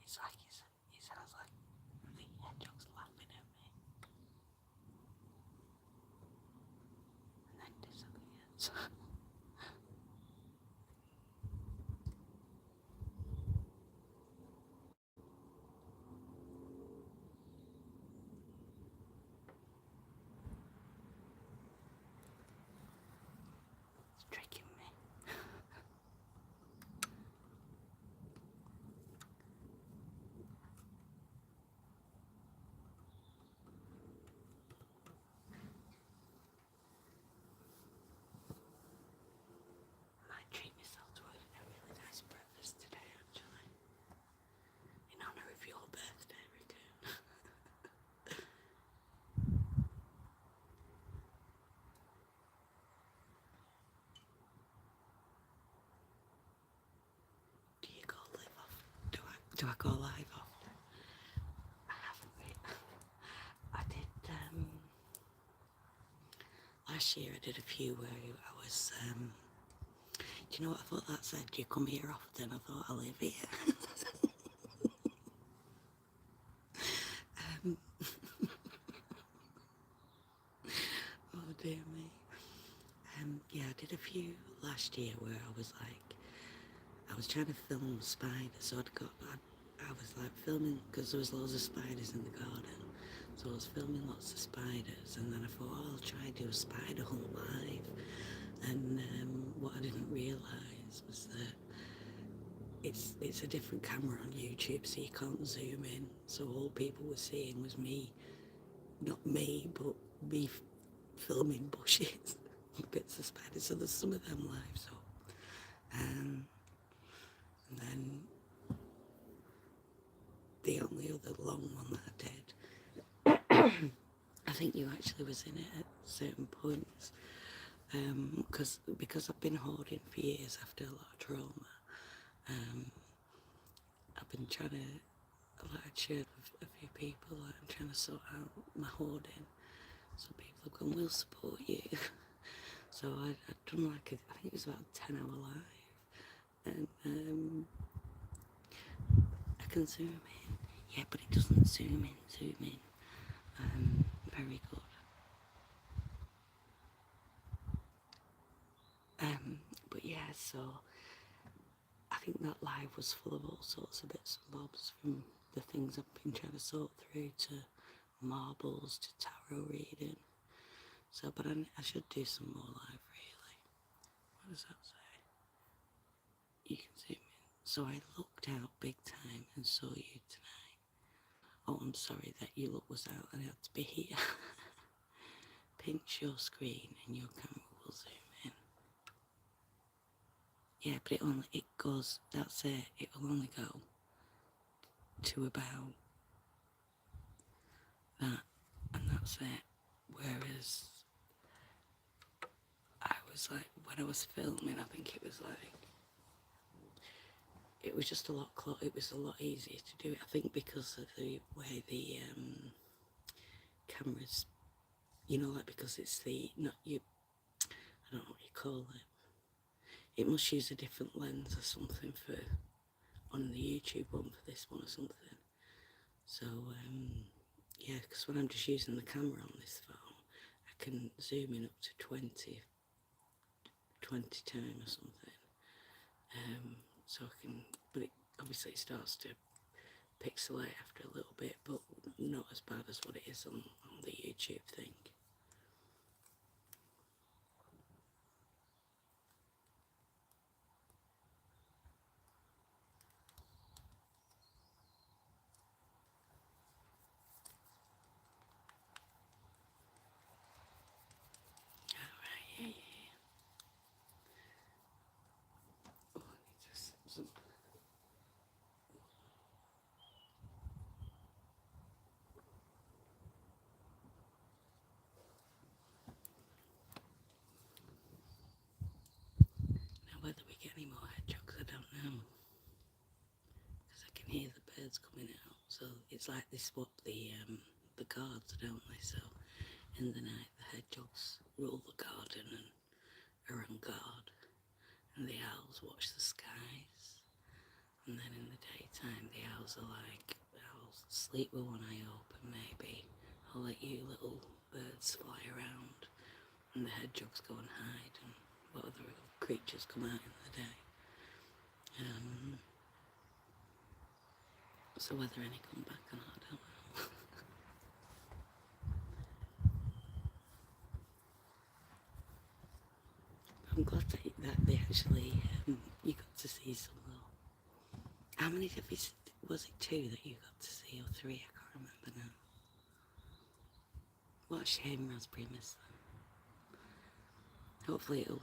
It's like it sounds like the hedgehog's laughing at me and then disappears. Do I go live often? I haven't really. I did, last year I did a few where I was, do you know what I thought that said? Do you come here often? I thought I live here. Oh dear me. Yeah, I did a few last year where I was like, I was trying to film spiders, so I was like filming, because there was loads of spiders in the garden, so I was filming lots of spiders, and then I thought, oh, I'll try and do a spider hunt live, and what I didn't realise was that it's a different camera on YouTube, so you can't zoom in, so all people were seeing was me, not me, but me filming bushes, bits of spiders, so there's some of them live, so, and then the only other long one that I did, I think you actually was in it at certain points, because I've been hoarding for years after a lot of trauma. I've been trying to, like I shared with a few people, like I'm trying to sort out my hoarding, so people have gone, we'll support you. So I'd done like I think it was about a 10-hour live, and I can zoom in, yeah, but it doesn't zoom in, very good. But yeah, so I think that live was full of all sorts of bits and bobs, from the things I've been trying to sort through to marbles to tarot reading. So, but I should do some more live, really. What does that say? You can zoom in. So I looked out big time and saw you tonight. Oh, I'm sorry that your look was out and it had to be here. Pinch your screen and your camera will zoom in. Yeah, but it goes, that's it. It will only go to about that, and that's it. Whereas I was like, when I was filming, I think it was like, it was just a lot it was a lot easier to do it, I think, because of the way the cameras, you know, like, because it's the, not you, I don't know what you call it, it must use a different lens or something for, on the YouTube one for this one or something. So yeah, because when I'm just using the camera on this phone, I can zoom in up to 20 time or something. So I can, but it obviously it starts to pixelate after a little bit, but not as bad as what it is on the YouTube thing. Alright, yeah, yeah. Oh, I need to some. Now whether we get any more hedgehogs, I don't know, because I can hear the birds coming out. So it's like they swap the guards, don't they? So in the night the hedgehogs rule the garden and are on guard, and the owls watch the skies. And then in the daytime the owls are like, I'll sleep with one eye open maybe. I'll let you little birds fly around, and the hedgehogs go and hide, and what other creatures come out in the day. So whether any come back or not, I don't know. I'm glad that they actually, you got to see some though. How many of you, was it 2 that you got to see, or 3? I can't remember now. What a shame Raspberry missed them. Hopefully it'll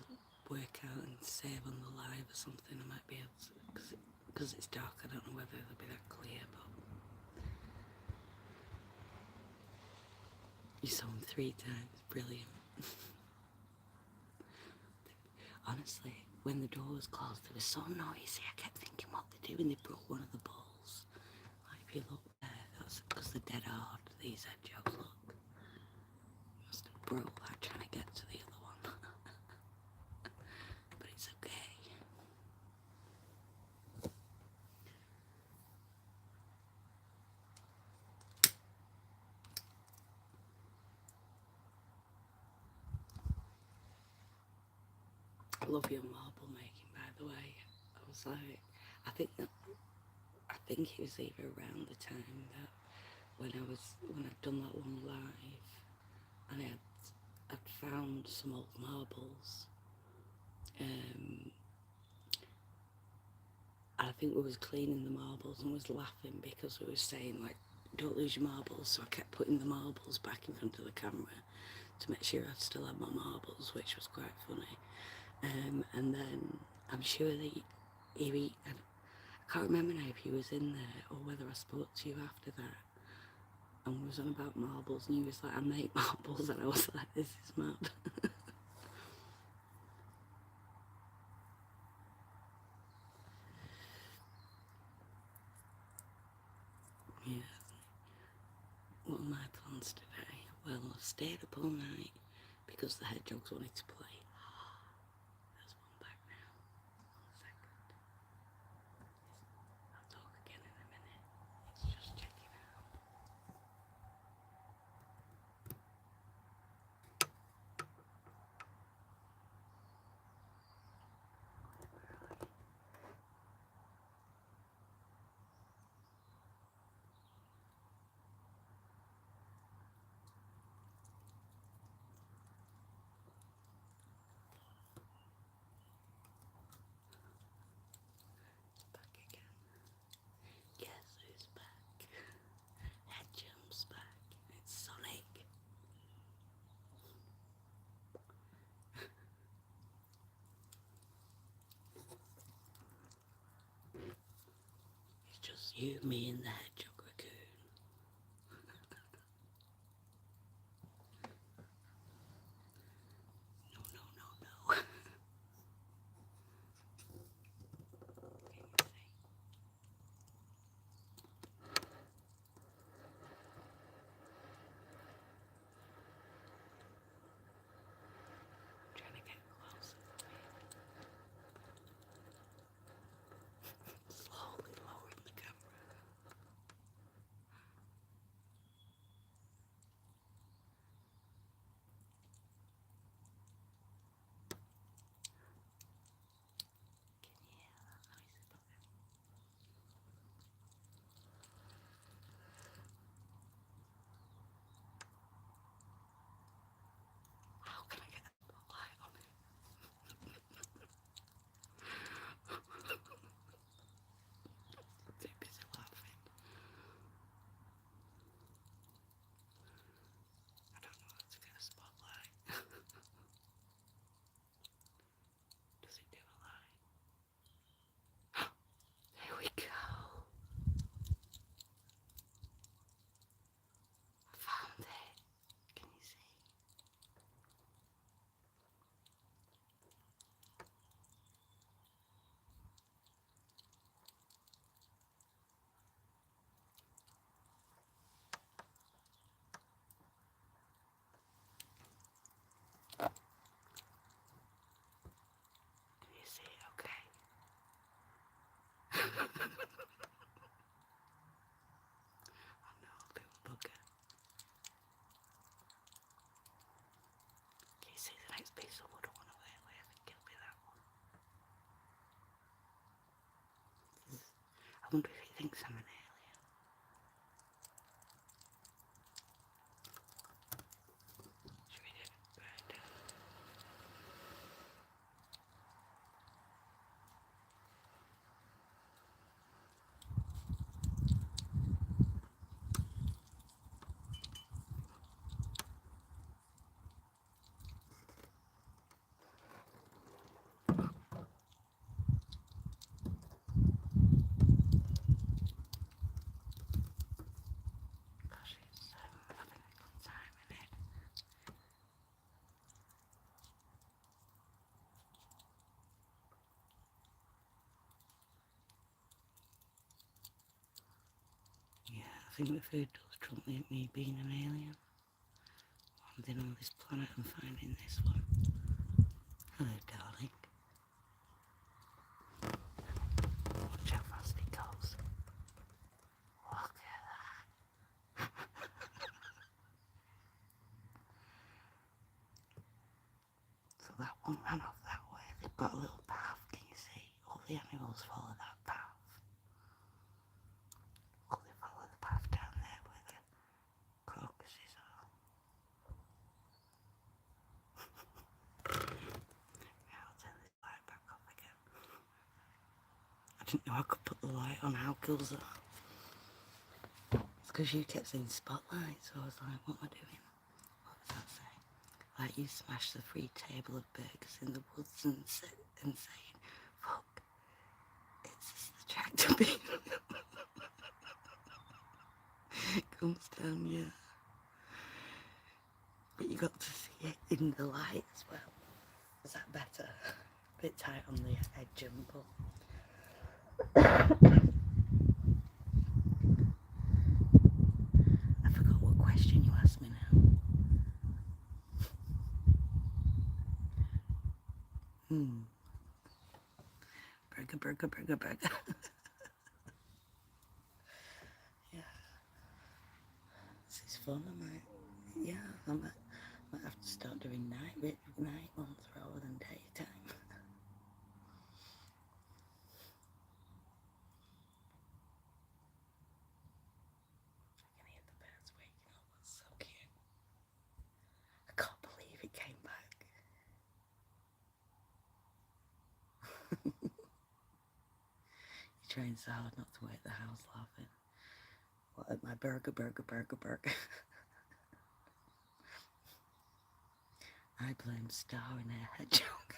work out and save on the live or something. I might be able to, because it's dark, I don't know whether it'll be that clear, but you saw them 3 times, brilliant. Honestly, when the door was closed, it was so noisy. I kept thinking what they're doing. They broke one of the balls. if you look there, that's because they're dead hard, these hedgehogs, look. Must have broke that trying to get to the other one. But it's okay. I love your marble making, by the way. I was like, I think it was either around the time that when I'd done that one live, and I'd found some old marbles. I think we was cleaning the marbles and was laughing because we was saying like, don't lose your marbles. So I kept putting the marbles back in front of the camera to make sure I still had my marbles, which was quite funny. And then I'm sure that I can't remember now if he was in there or whether I spoke to you after that. And we was on about marbles and he was like, I make marbles, and I was like, this is mad. Yeah. What are my plans today? Well, I've stayed up all night because the hedgehogs wanted to play. There's one back now. 1 second. I'll talk again in a minute. It's just checking out. Back again. Guess who's back? Hedgehog's back. It's Sonic. It's just you, me, and the hedgehog raccoon. No, no, no, no. Can you see? I'm trying to get closer for you. Slowly lowering the camera. Can you hear that noisy bugger? How can I get a spotlight on it? I'm too busy laughing. I don't know how to get a spotlight. Does it do a light? There we go. I found it. Can you see? Can you see it okay? Oh no, little bugger. Can you see the next piece of wood I want to lay away? I think it'll be that one. I wonder if he thinks I'm an alien. Should we do it? Right. I think the food does trump me being an alien. Landing on this planet and finding this one. Hello, darling. Watch how fast it goes. Look at that. So that one ran off that way. They've got a little path, can you see? All the animals follow that path. Oh, they follow the path down there where the crocuses are. Now I'll turn this light back off again. I didn't know I could put the light on how girls are. It's because you kept saying spotlight, so I was like, what am I doing? What was that saying? Like you smashed the free table of burgers in the woods and saying, fuck, it's just the tractor beam. Comes down, yeah. But you got to see it in the light as well. Is that better? A bit tight on the edge but I forgot what question you asked me now. Burger. Yeah. This is fun, I might have to start doing night ones rather than daytime. I can hear the birds waking up, that's so cute. I can't believe it came back. You're trying so hard not to wake the house laughing. What, at my burger. I blame Star and her hedgehog.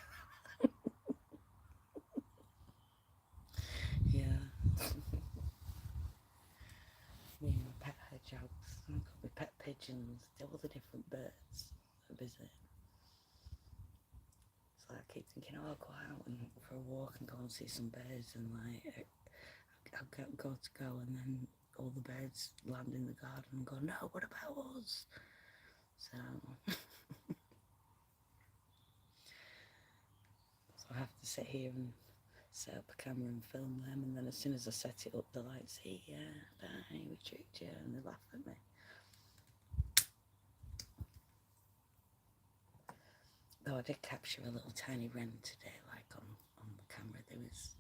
Yeah. Me and my pet hedgehogs. I've got my pet pigeons. All the different birds that visit. So I keep thinking, oh, I'll go out and for a walk and go and see some birds, and like I'll go and then all the birds land in the garden and go, no, what about us? So I have to sit here and set up a camera and film them, and then as soon as I set it up, the lights say, yeah, bye, we tricked you, and they laugh at me. Though I did capture a little tiny wren today, like on the camera. There was,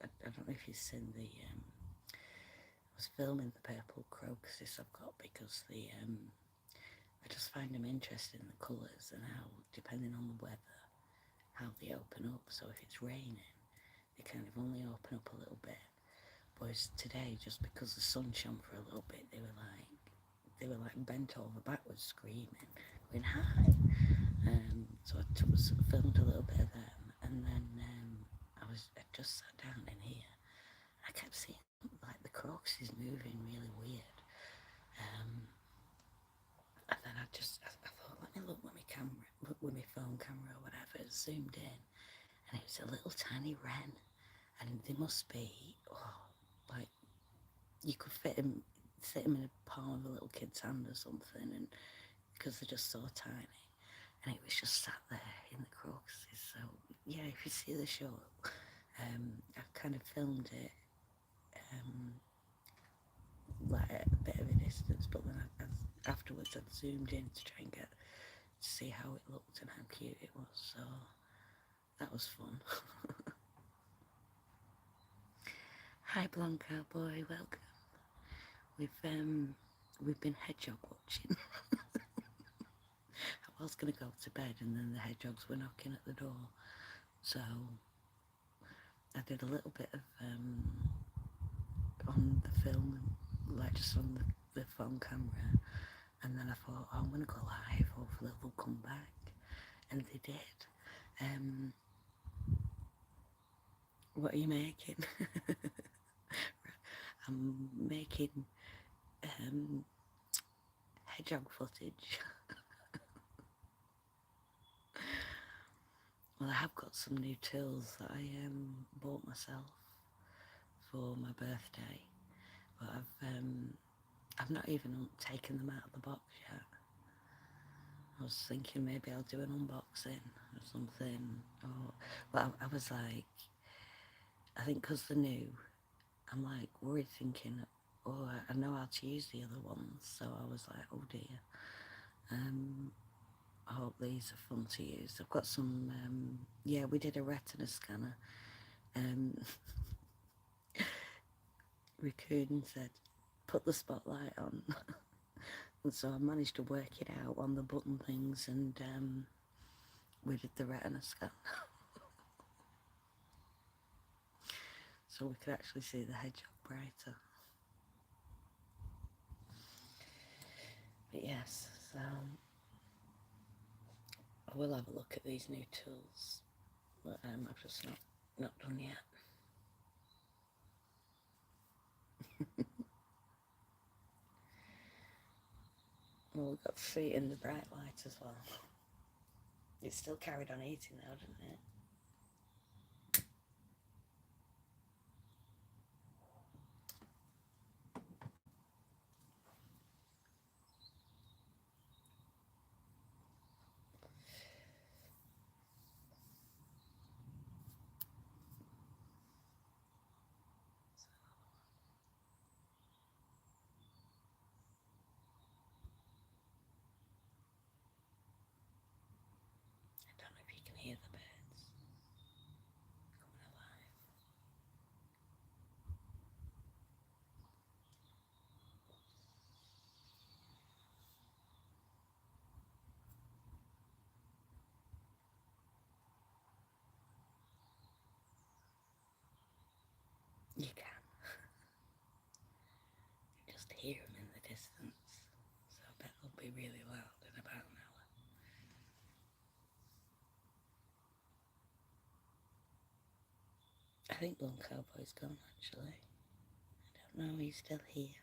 I don't know if you've seen the, I was filming the purple crocuses I've got because I just find them interesting, the colours and how, depending on the weather, how they open up. So if it's raining, they kind of only open up a little bit. Whereas today, just because the sun shone for a little bit, they were like bent over backwards screaming, going hi. So I filmed a little bit of them, and then I just sat down in here. I kept seeing like the crocuses moving really weird, and then I thought, let me look with my camera, with my phone camera or whatever, zoomed in, and it was a little tiny wren, and they must be like you could fit him in a palm of a little kid's hand or something, and because they're just so tiny. And it was just sat there in the crocuses. So yeah, if you see the show, I've kind of filmed it like at a bit of a distance, but then afterwards I'd zoomed in to try and to see how it looked and how cute it was. So that was fun. Hi, blonde cowboy, welcome. We've been hedgehog watching. I was going to go to bed, and then the hedgehogs were knocking at the door, so I did a little bit of on the film, like just on the phone camera, and then I thought, oh, I'm going to go live, hopefully they'll come back, and they did. What are you making? I'm making hedgehog footage. Well, I have got some new tools that I bought myself for my birthday, but I've not even taken them out of the box yet. I was thinking maybe I'll do an unboxing or something. Or, but I was like, I think because they're new, I'm like worried thinking, oh, I know how to use the other ones. So I was like, oh dear. I hope these are fun to use. I've got some, yeah, we did a retina scanner. Um, Raccoon said, put the spotlight on. And so I managed to work it out on the button things, and we did the retina scan. So we could actually see the hedgehog brighter. But yes, so I will have a look at these new tools, but I've just not done yet. Well, we've got feet in the bright light as well. It still carried on eating though, didn't it? I don't know if you can hear the birds coming alive. You can. You just hear them in the distance. So I bet they'll be really loud in about an hour. I think Blonde Cowboy's gone actually. I don't know, he's still here.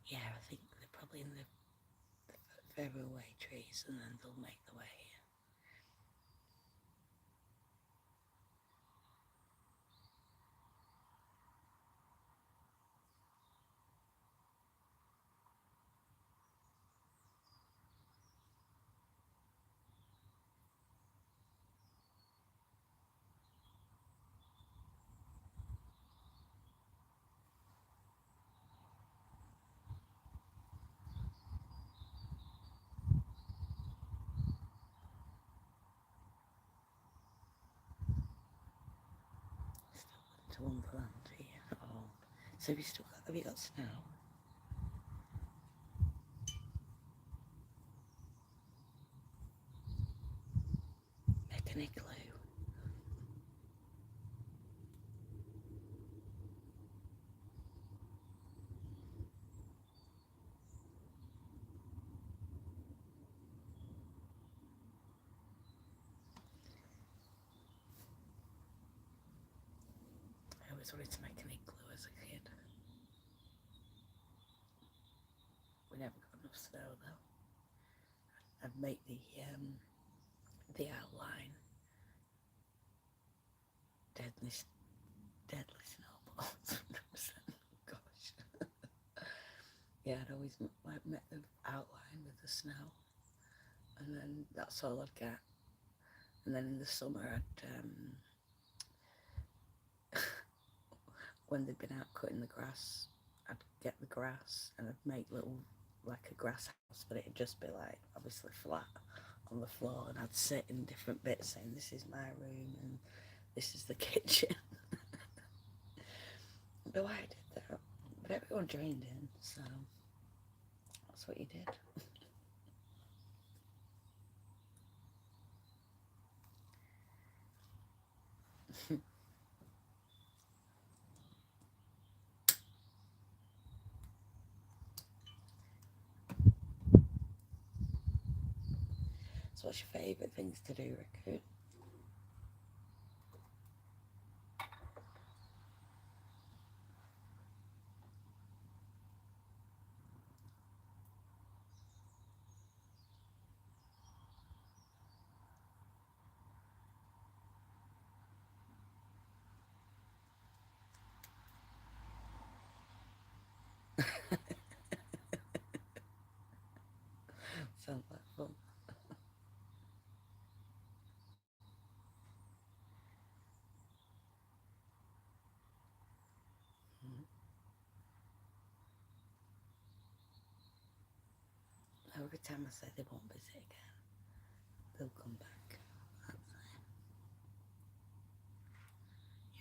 Yeah, I think they're probably in the further away trees and then they'll make the way here. Still into Wonderland here. Oh, so have you got snow? Make an igloo. I always wanted to make an igloo as a kid. We never got enough snow though. I'd make the outline deadly snowballs. Gosh. Yeah, I'd always like make the outline with the snow, and then that's all I'd get. And then in the summer, when they'd been out cutting the grass, I'd get the grass and I'd make little, like a grass house, but it'd just be like obviously flat on the floor, and I'd sit in different bits saying this is my room and this is the kitchen. I don't know why I did that, but everyone joined in, so that's what you did. So what's your favourite things to do, Raccoon? Sounds like fun. Mm. Every time I say they won't visit again, they'll come back. That's it.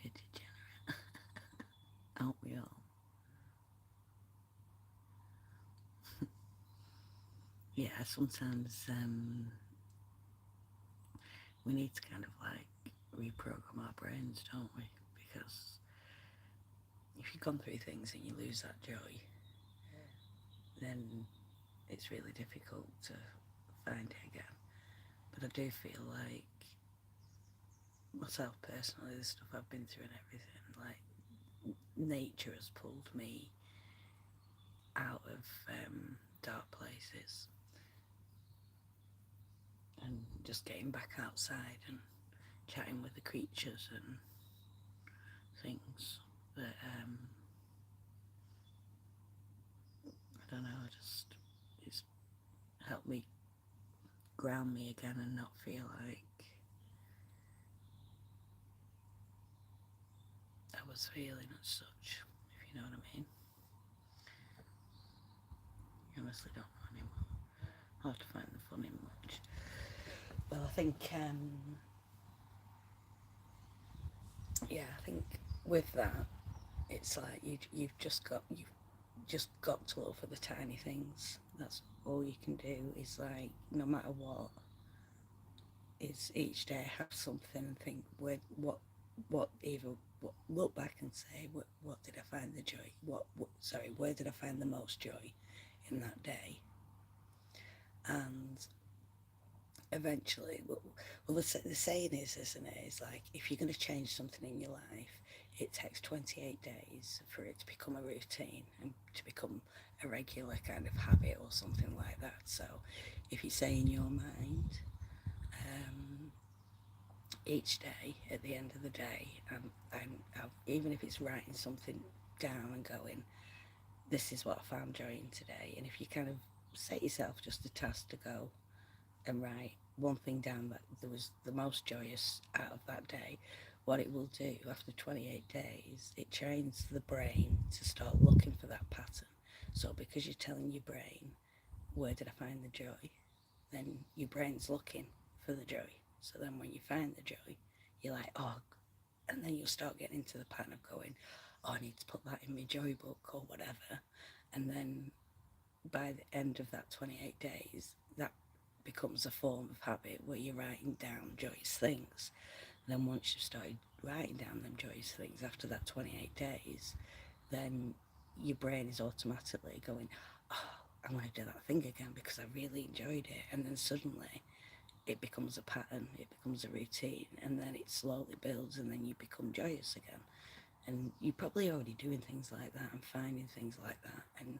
You're a degenerate, aren't we all? Yeah, sometimes we need to kind of like reprogram our brains, don't we? Because if you've gone through things and you lose that joy, then it's really difficult to find it again. But I do feel like myself personally, the stuff I've been through and everything, like nature has pulled me out of dark places, and just getting back outside and chatting with the creatures and things that I don't know, just it's helped me ground me again and not feel like I was feeling as such, if you know what I mean. I honestly don't know anymore. I'll have to find the fun in much. Well, I think, yeah, I think with that, it's like you've just got to look for the tiny things. That's all you can do. Is like no matter what, is each day have something and think what either look back and say what did I find the joy? What sorry, where did I find the most joy in that day? And eventually, well the saying is, isn't it? It's like if you're going to change something in your life, it takes 28 days for it to become a routine and to become a regular kind of habit or something like that. So if you say in your mind, um, each day at the end of the day, even if it's writing something down and going, this is what I found joy in today. And if you kind of set yourself just a task to go and write one thing down that there was the most joyous out of that day, what it will do after 28 days, it trains the brain to start looking for that pattern. So because you're telling your brain, where did I find the joy? Then your brain's looking for the joy. So then when you find the joy, you're like, oh, and then you'll start getting into the pattern of going, oh, I need to put that in my joy book or whatever. And then by the end of that 28 days, that becomes a form of habit where you're writing down joyous things. And then once you've started writing down them joyous things after that 28 days, then your brain is automatically going, oh, I'm going to do that thing again because I really enjoyed it. And then suddenly it becomes a pattern, it becomes a routine, and then it slowly builds, and then you become joyous again. And you're probably already doing things like that and finding things like that. And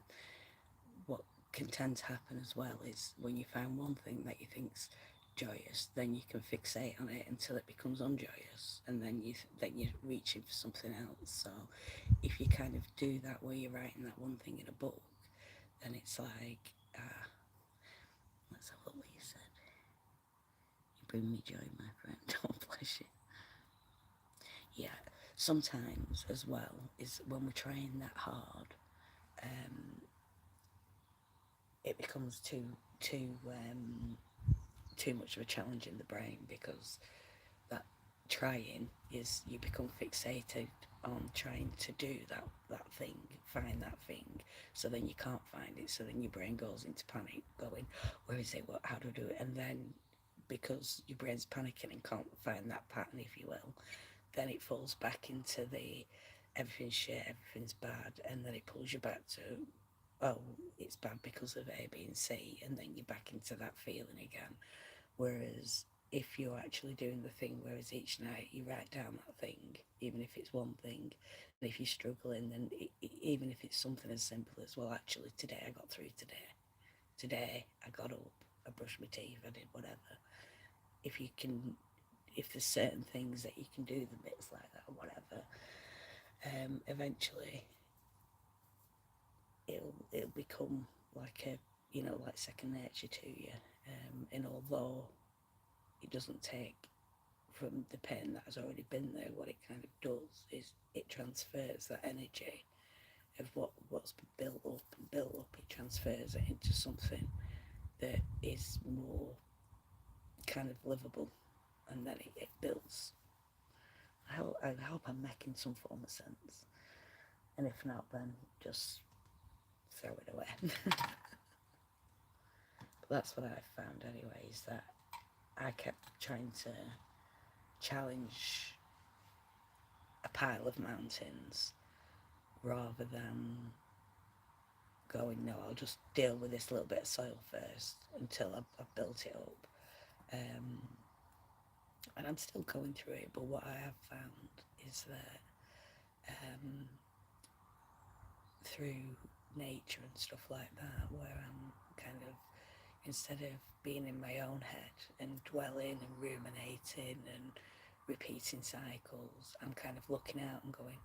what can tend to happen as well is when you find one thing that you think's joyous, then you can fixate on it until it becomes unjoyous, and then you're reaching for something else. So if you kind of do that where you're writing that one thing in a book, then it's like, let's have a look what you said. You bring me joy, my friend. Oh, bless you. Yeah, sometimes as well is when we're trying that hard, um, it becomes too much of a challenge in the brain because that trying is you become fixated on trying to do that thing, find that thing. So then you can't find it. So then your brain goes into panic, going, "Where is it? What? How do I do it?" And then because your brain's panicking and can't find that pattern, if you will, then it falls back into the everything's shit, everything's bad, and then it pulls you back to, oh, it's bad because of A, B, and C, and then you're back into that feeling again. Whereas if you're actually doing the thing, whereas each night you write down that thing, even if it's one thing, and if you're struggling, then even if it's something as simple as, well, actually, today I got through today. Today I got up, I brushed my teeth, I did whatever. If you can, if there's certain things that you can do, the bits like that or whatever, eventually it'll become like a, like second nature to you. And although it doesn't take from the pain that has already been there, what it kind of does is it transfers that energy of what's been built up and built up. It transfers it into something that is more kind of livable, and then it builds. I hope I'm making some form of sense, and if not, then just throw it away. But that's what I found anyway, is that I kept trying to challenge a pile of mountains rather than going, no, I'll just deal with this little bit of soil first until I've built it up. Um, and I'm still going through it, but what I have found is that through nature and stuff like that, where I'm kind of, instead of being in my own head and dwelling and ruminating and repeating cycles, I'm kind of looking out and going,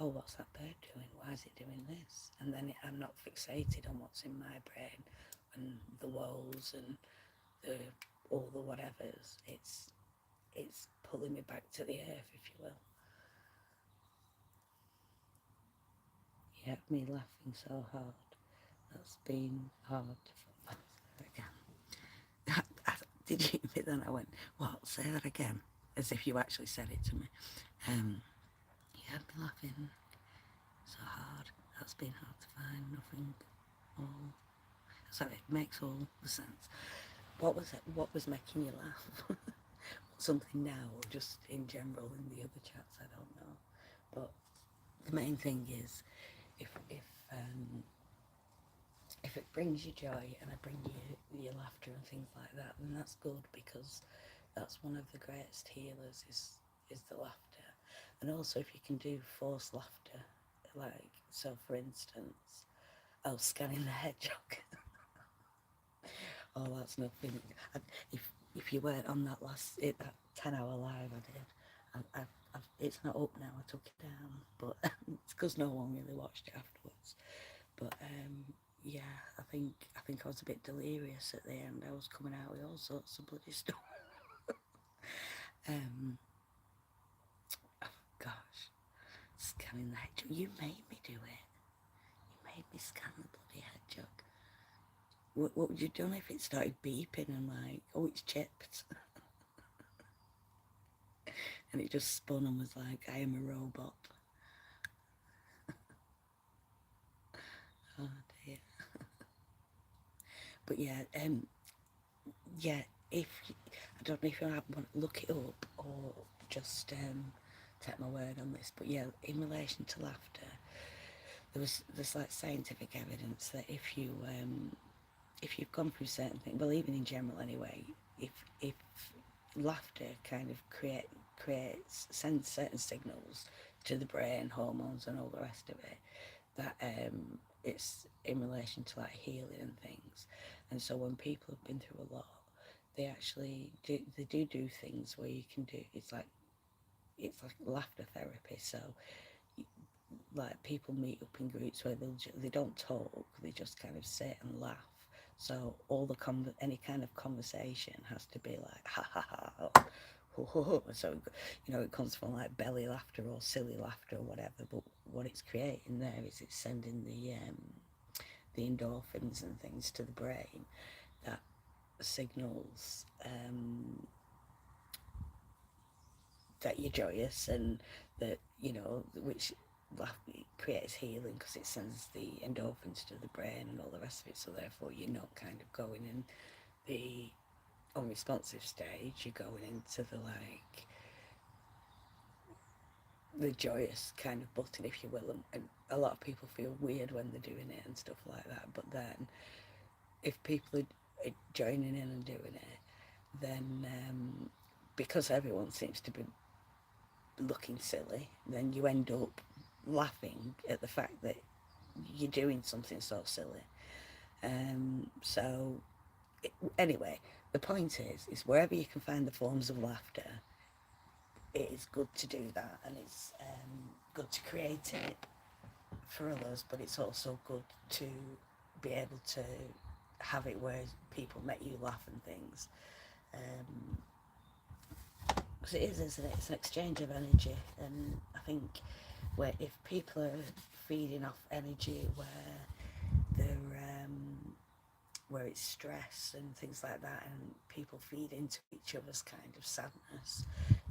oh, what's that bird doing? Why is it doing this? And then I'm not fixated on what's in my brain and the woes and the all the whatevers. It's pulling me back to the earth, if you will. You had me laughing so hard. That's been hard. Again. Did you hear me then? I went, what? Say that again. As if you actually said it to me. You had me laughing so hard. That's been hard to find. Nothing. All. So it makes all the sense. What was it? What was making you laugh? Something now, or just in general in the other chats? I don't know. But the main thing is, if if it brings you joy and it brings you your laughter and things like that, then that's good, because that's one of the greatest healers is the laughter. And also, if you can do forced laughter, like, so for instance, scanning the hedgehog. Oh, that's nothing. If you weren't on that that 10-hour live I did, it's not up now. I took it down, but it's because no one really watched it afterwards. But yeah, I think I was a bit delirious at the end. I was coming out with all sorts of bloody stuff. Oh gosh, scanning the hedgehog. You made me do it. You made me scan the bloody hedgehog. What would you done if it started beeping and like, oh, it's chipped? And it just spun and was like, I am a robot. Oh dear. But yeah, yeah, if I don't know if you want to look it up or just take my word on this, but yeah, in relation to laughter, there's like scientific evidence that if you've gone through certain things, well, even in general anyway, if laughter kind of sends certain signals to the brain, hormones and all the rest of it, that it's in relation to like healing and things. And so when people have been through a lot, they actually do things where you can do, it's like laughter therapy. So like people meet up in groups where they don't talk, they just kind of sit and laugh. So all any kind of conversation has to be like ha ha ha, so it comes from like belly laughter or silly laughter or whatever. But what it's creating there is it's sending the endorphins and things to the brain that signals that you're joyous, and that which creates healing because it sends the endorphins to the brain and all the rest of it. So therefore you're not kind of going in the unresponsive stage, you're going into the like the joyous kind of button, if you will. And a lot of people feel weird when they're doing it and stuff like that, but then if people are joining in and doing it, then because everyone seems to be looking silly, then you end up laughing at the fact that you're doing something so silly. So anyway, the point is wherever you can find the forms of laughter, it is good to do that, and it's good to create it for others, but it's also good to be able to have it where people make you laugh and things. Um, because it is, isn't it? It's an exchange of energy, and I think where if people are feeding off energy they're where it's stress and things like that, and people feed into each other's kind of sadness,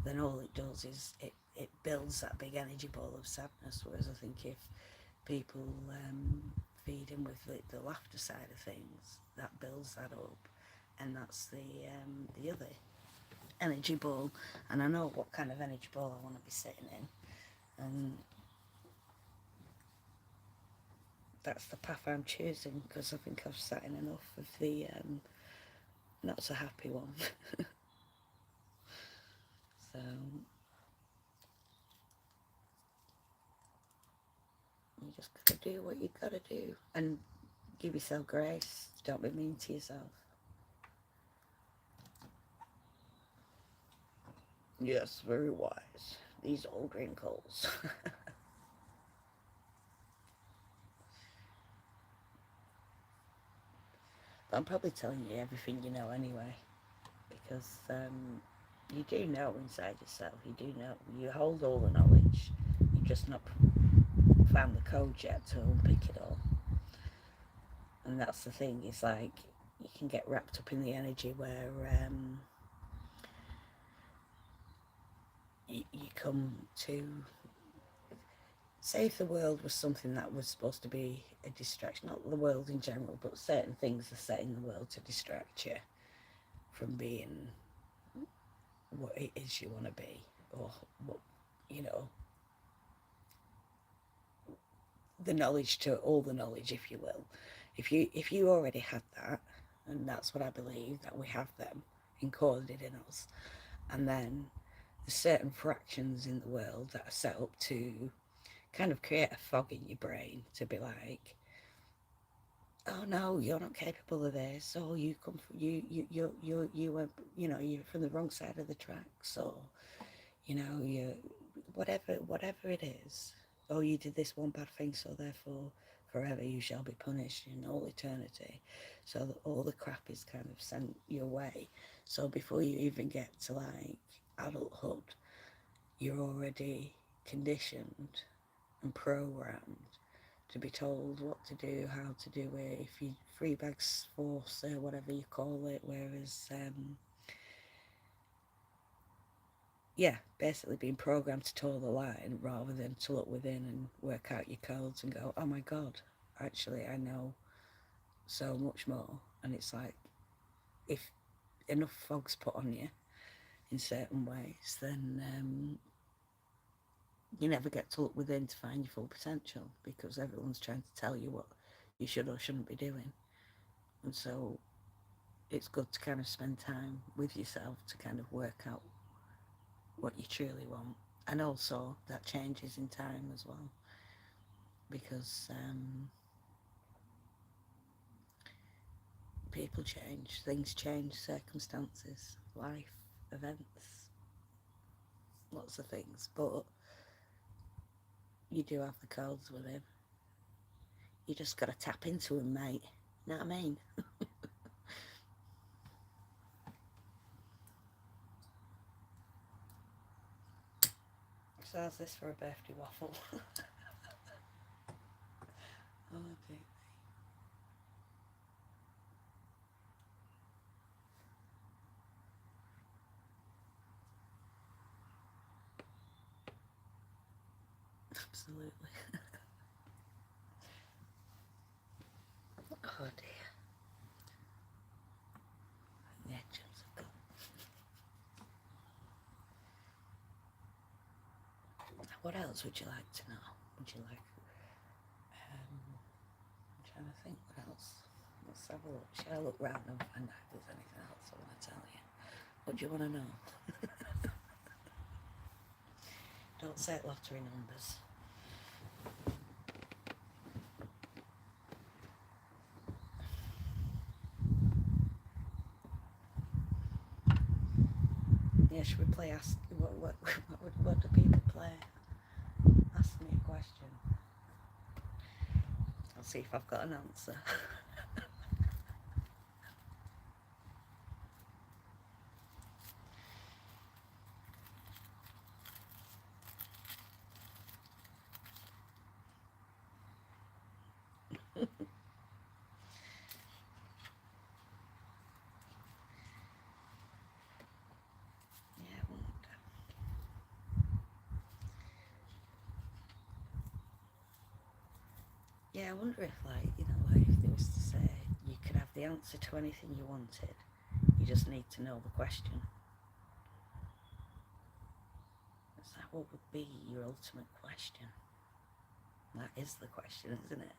then all it does is it builds that big energy ball of sadness. Whereas I think if people feed in with the laughter side of things, that builds that up, and that's the other energy ball. And I know what kind of energy ball I want to be sitting in, and that's the path I'm choosing, because I think I've sat in enough of the not so happy one. So you just gotta do what you gotta do, and give yourself grace. Don't be mean to yourself. Yes, very wise. These old wrinkles. But I'm probably telling you everything you know anyway, because you do know inside yourself. You do know. You hold all the knowledge. You just not found the code yet to unpick it all. And that's the thing. It's like you can get wrapped up in the energy where you come to say if the world was something that was supposed to be a distraction, not the world in general, but certain things are set in the world to distract you from being what it is you want to be, or what, you know, the knowledge, to all the knowledge, if you will. If you already had that, and that's what I believe, that we have them encoded in us, and then there's certain fractions in the world that are set up to kind of create a fog in your brain to be like, oh no, you're not capable of this, or you come from, you were, you're from the wrong side of the tracks, or you, whatever it is, oh, you did this one bad thing, so therefore forever you shall be punished in all eternity. So that all the crap is kind of sent your way. So before you even get to like adulthood, you're already conditioned and programmed to be told what to do, how to do it, if you free bags force or whatever you call it. Whereas basically being programmed to toe the line rather than to look within and work out your codes and go, oh my god, actually I know so much more. And it's like, if enough fog's put on you in certain ways, then you never get to look within to find your full potential, because everyone's trying to tell you what you should or shouldn't be doing. And so it's good to kind of spend time with yourself to kind of work out what you truly want. And also that changes in time as well, because people change, things change, circumstances, life, events, lots of things. But you do have the codes within. You just got to tap into them, mate. You know what I mean? So how's this for a birthday waffle? Oh, dear. Absolutely. Oh dear. The engines have gone. What else would you like to know? Would you like? I'm trying to think what else. Let's have a look. Shall I look round and find out if there's anything else I want to tell you? What do you want to know? Don't say lottery numbers. Yeah, should we play ask? What do people play? Ask me a question. I'll see if I've got an answer. Yeah, I wonder if, like, like if they was to say you could have the answer to anything you wanted, you just need to know the question. It's like, what would be your ultimate question? That is the question, isn't it?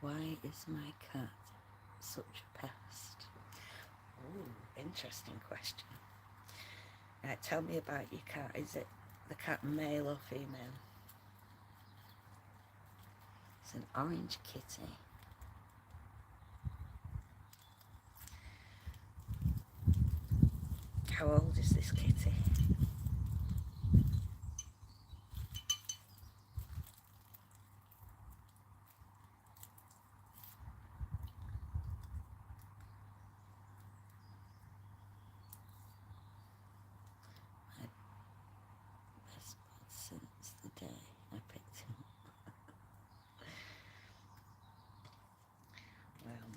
Why is my cat such a pest? Ooh, interesting question. Tell me about your cat. Is it the cat male or female? It's an orange kitty. How old is this kitty? My best bud since the day I picked him up. Well,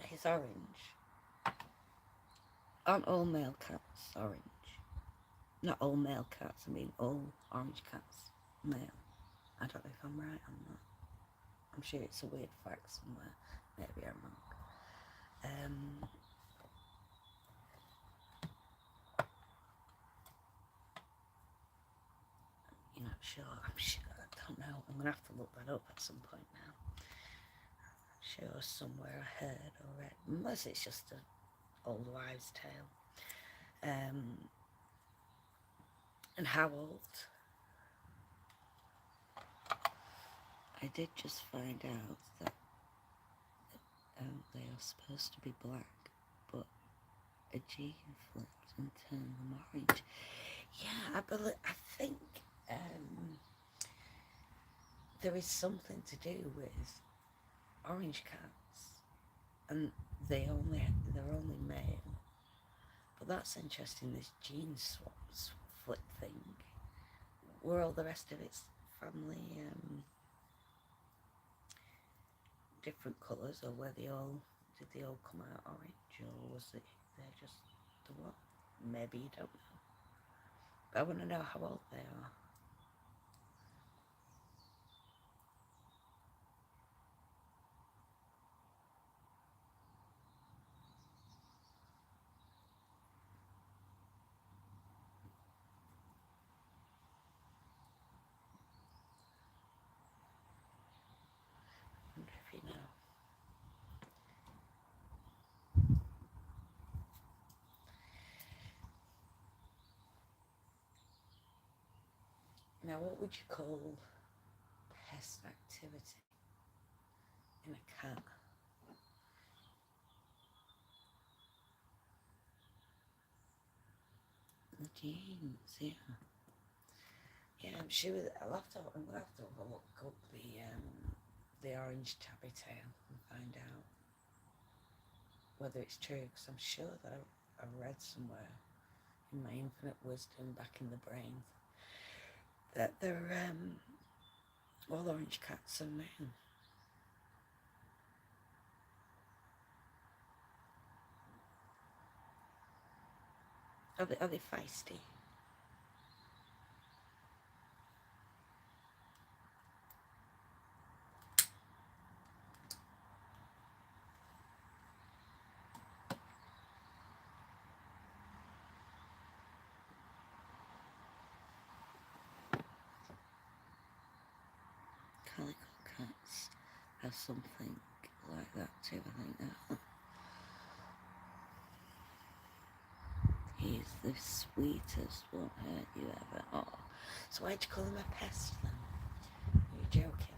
he's orange. Aren't all male cats orange? Not all male cats, I mean all orange cats male. I don't know if I'm right on that. I'm sure it's a weird fact somewhere. Maybe I'm wrong. You're not sure? I'm sure. I don't know. I'm going to have to look that up at some point now. I'm sure somewhere I heard or read. Unless it's just an old wives' tale. And how old? I did just find out that they are supposed to be black, but a gene flipped and turned them orange. Yeah, I think there is something to do with orange cats, and they're only male. But that's interesting. This gene flip thing. Were all the rest of its family different colours, or were they all? Did they all come out orange, or was it they're just the one? Maybe you don't know. But I want to know how old they are. I wonder if you know. Now, what would you call pest activity in a cat? The genes, yeah. Yeah, I'm sure I'm gonna have to look up the orange tabby tail and find out whether it's true, because I'm sure that I read somewhere in my infinite wisdom back in the brain that they're all orange cats are male. Are they feisty? Calico cats have something like that too, I think. He's the sweetest, won't hurt you ever. Oh, so why'd you call him a pest then? You're joking.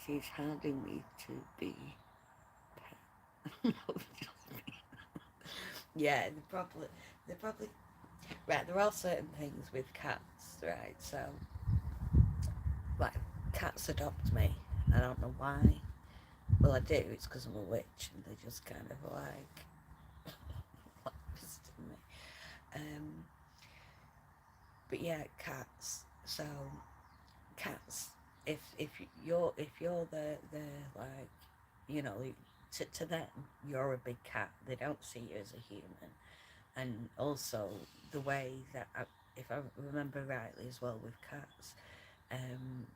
she's hounding me to be pet. Yeah, they probably, right. There are certain things with cats, right? So, like, cats adopt me. I don't know why. Well, I do. It's because I'm a witch, and they just kind of like visiting me. Um, but yeah, cats. So cats. If you're the like, you know, to them you're a big cat. They don't see you as a human, and also the way that if I remember rightly as well with cats,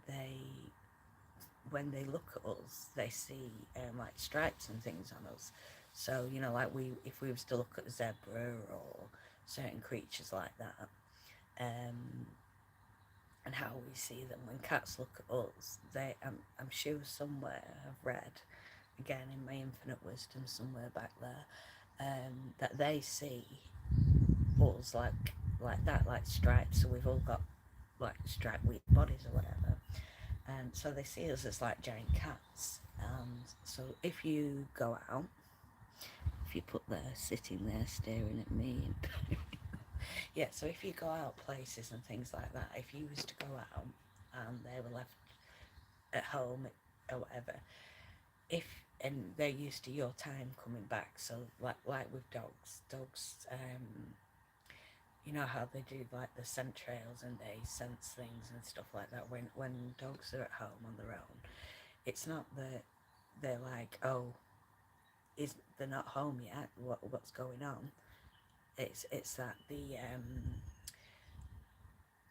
they when they look at us, they see like stripes and things on us. So you know, like if we was to look at a zebra or certain creatures like that, um, and how we see them. When cats look at us, I'm sure somewhere I've read, again in my infinite wisdom somewhere back there, that they see us like that, like stripes. So we've all got like striped weird bodies or whatever. And so they see us as like giant cats. And so if you go out, if you put there sitting there staring at me, and yeah, so if you go out places and things like that, if you was to go out and they were left at home or whatever, if and they're used to your time coming back, so like with dogs, you know how they do like the scent trails and they sense things and stuff like that. When dogs are at home on their own, it's not that they're like, oh, is they're not home yet, what's going on. It's that the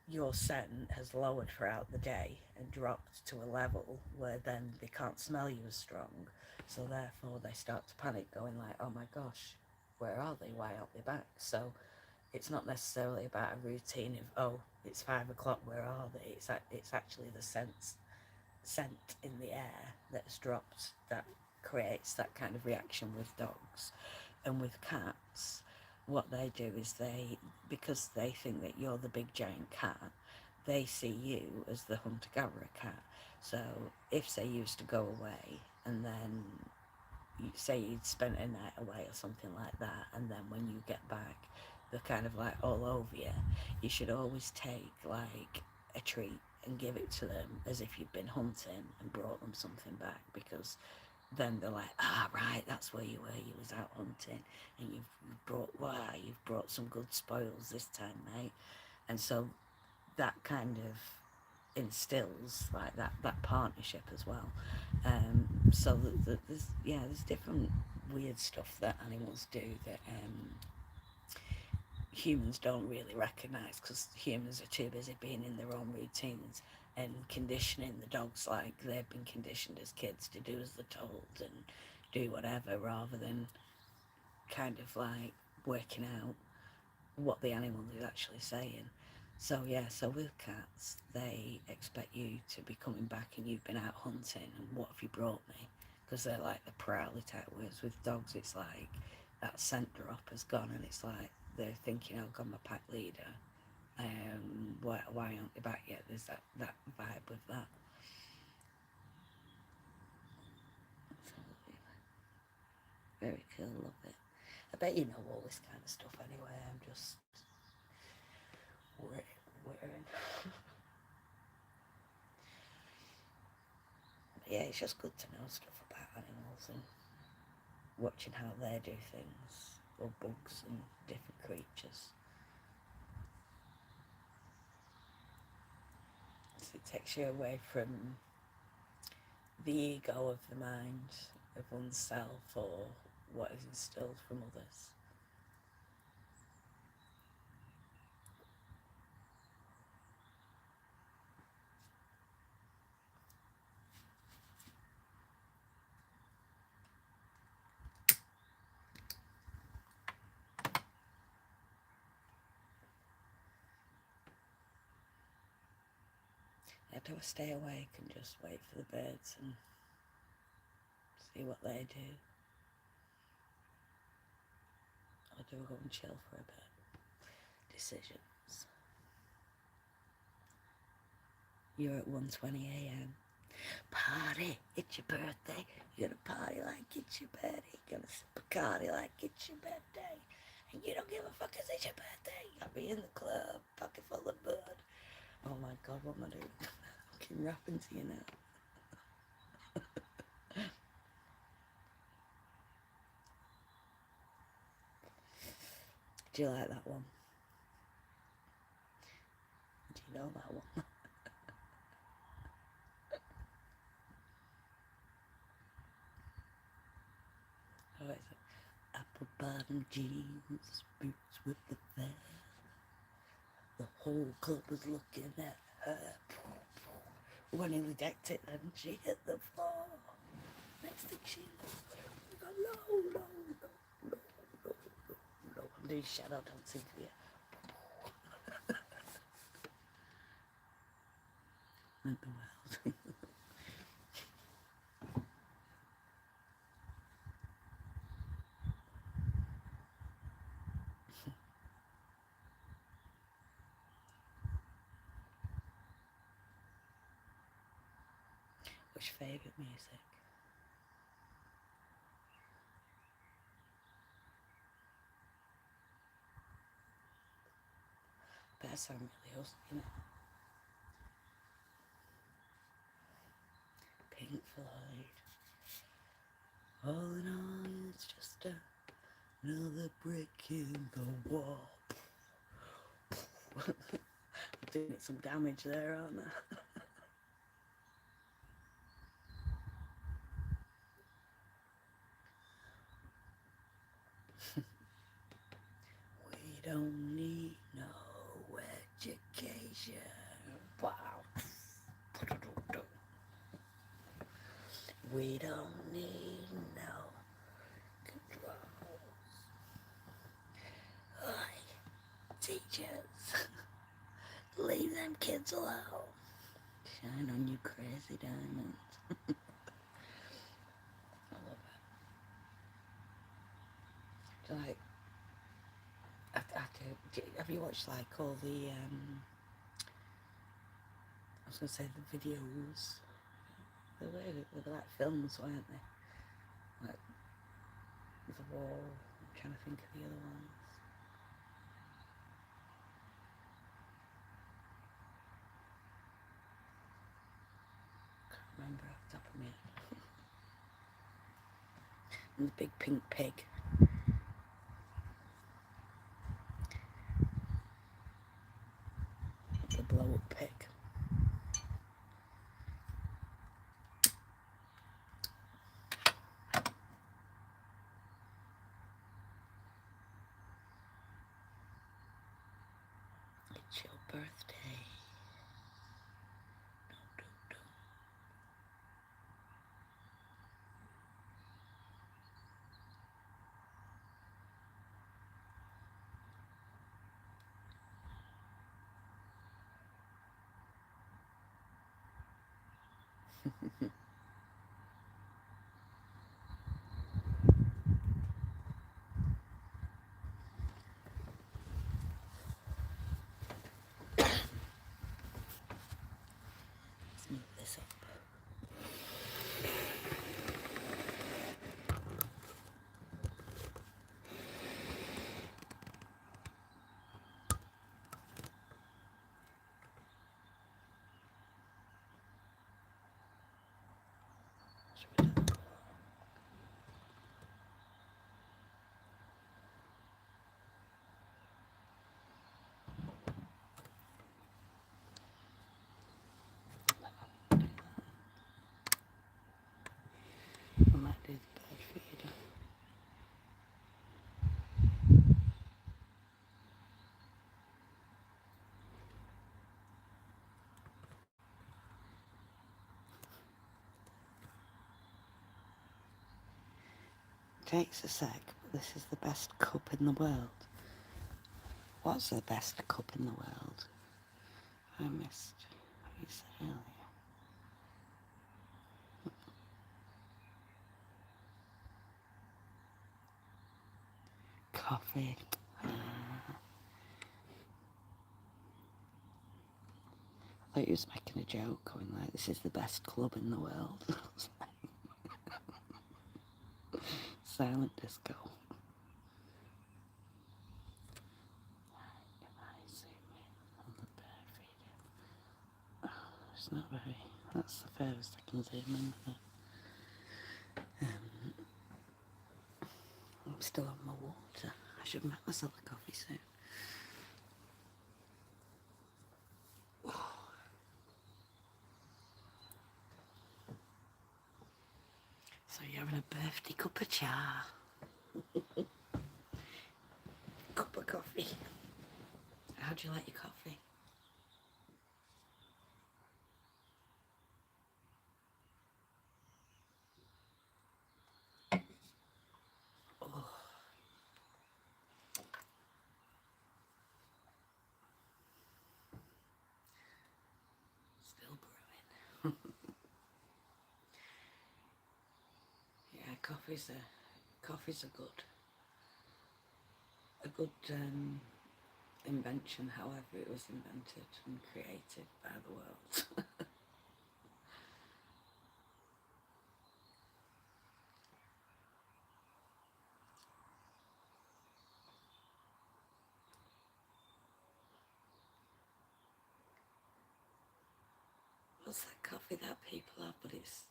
your scent has lowered throughout the day and dropped to a level where then they can't smell you as strong. So therefore they start to panic, going like, oh my gosh, where are they? Why aren't they back? So it's not necessarily about a routine of, oh, it's 5 o'clock, where are they? It's actually the scent in the air that's dropped that creates that kind of reaction with dogs. And with cats, what they do is because they think that you're the big giant cat, they see you as the hunter-gatherer cat. So if say you used to go away and then you say you'd spent a night away or something like that, and then when you get back, they're kind of like all over you. You should always take like a treat and give it to them as if you'd been hunting and brought them something back, because then they're like, ah, right, that's where you were. You was out hunting, and you've brought some good spoils this time, mate. And so that kind of instills like that partnership as well. So there's different weird stuff that animals do that humans don't really recognise, because humans are too busy being in their own routines and conditioning the dogs like they've been conditioned as kids to do as they're told and do whatever, rather than kind of like working out what the animal is actually saying. So yeah, so with cats, they expect you to be coming back and you've been out hunting and what have you brought me? Because they're like the prowly type. Whereas with dogs, it's like that scent drop has gone and it's like they're thinking, oh, God, my pack leader. Why aren't they back yet? There's that vibe with that. Absolutely. Very cool, love it. I bet you know all this kind of stuff anyway. I'm just wearing. Yeah, it's just good to know stuff about animals and watching how they do things, or bugs and different creatures. So it takes you away from the ego of the mind of oneself or what is instilled from others. Yeah, do I stay awake and just wait for the birds and see what they do? Or do I go and chill for a bit? Decisions. You're at 1:20 a.m. Party, it's your birthday. You're gonna party like it's your birthday. You're gonna sip a party like it's your birthday. And you don't give a fuck 'cause it's your birthday. I'll be in the club, pocket full of bud. Oh my god, what am I doing? I'm keep rapping to you now. Do you like that one? Do you know that one? Oh, it's apple bottom jeans, boots with the fur. The whole club was looking at her. When he decked it, and she hit the floor. Next thing she knows, we go low, low, low, low, low, low, low. I'm doing shadow dancing for you. And the world. What's your favourite music? Better sound really awesome, you know. Pink Floyd. All in all, it's just another brick in the wall. I'm doing some damage there, aren't I? We don't need no education. Wow. We don't need no controls. Oi, teachers, leave them kids alone. Shine on you crazy diamonds. I love it. Like, have you watched like all the, I was going to say the videos, they were like films, weren't they? Like The Wall, I'm trying to think of the other ones. Can't remember off the top of my head. And the big pink pig. The blow up pig. It's your birthday. Let's move this up. I might do the bird feeder. Takes a sec, but this is the best cup in the world. What's the best cup in the world? I missed what you said earlier. Coffee. I thought he was making a joke, going like, "This is the best club in the world." Silent disco. If I zoom in on the bird feeder, oh, it's not very. That's the furthest I can zoom in with it. I'm still on my water. I should make myself a coffee soon. So you're having a birthday cup of cha, cup of coffee. How do you like your coffee? Oh, still brewing. Yeah, coffee's a good invention. However, it was invented and created by the world. What's that coffee that people have? But it's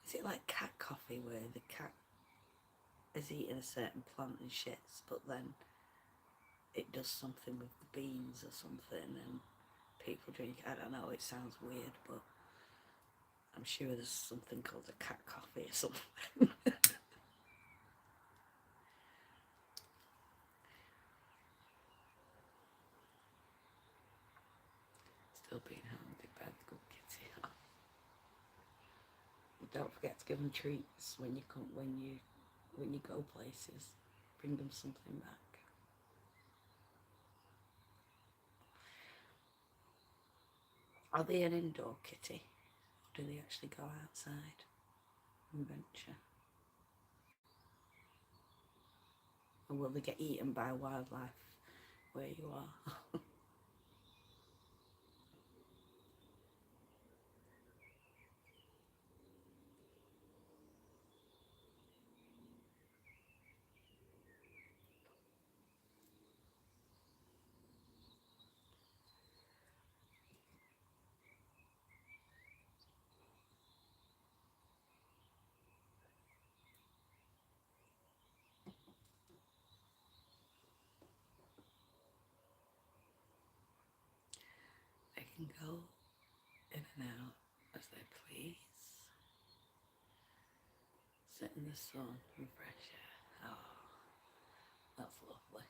is it like cat coffee where the cat is eating a certain plant and shits, but then it does something with the beans or something, and people drink. I don't know. It sounds weird, but I'm sure there's something called a cat coffee or something. Still being hounded by the good kids here. Don't forget to give them treats when you come when you go places. Bring them something back. Are they an indoor kitty? Or do they actually go outside and venture? Or will they get eaten by wildlife where you are? They can go in and out as they please. Sit in the sun and fresh air. Oh, that's lovely.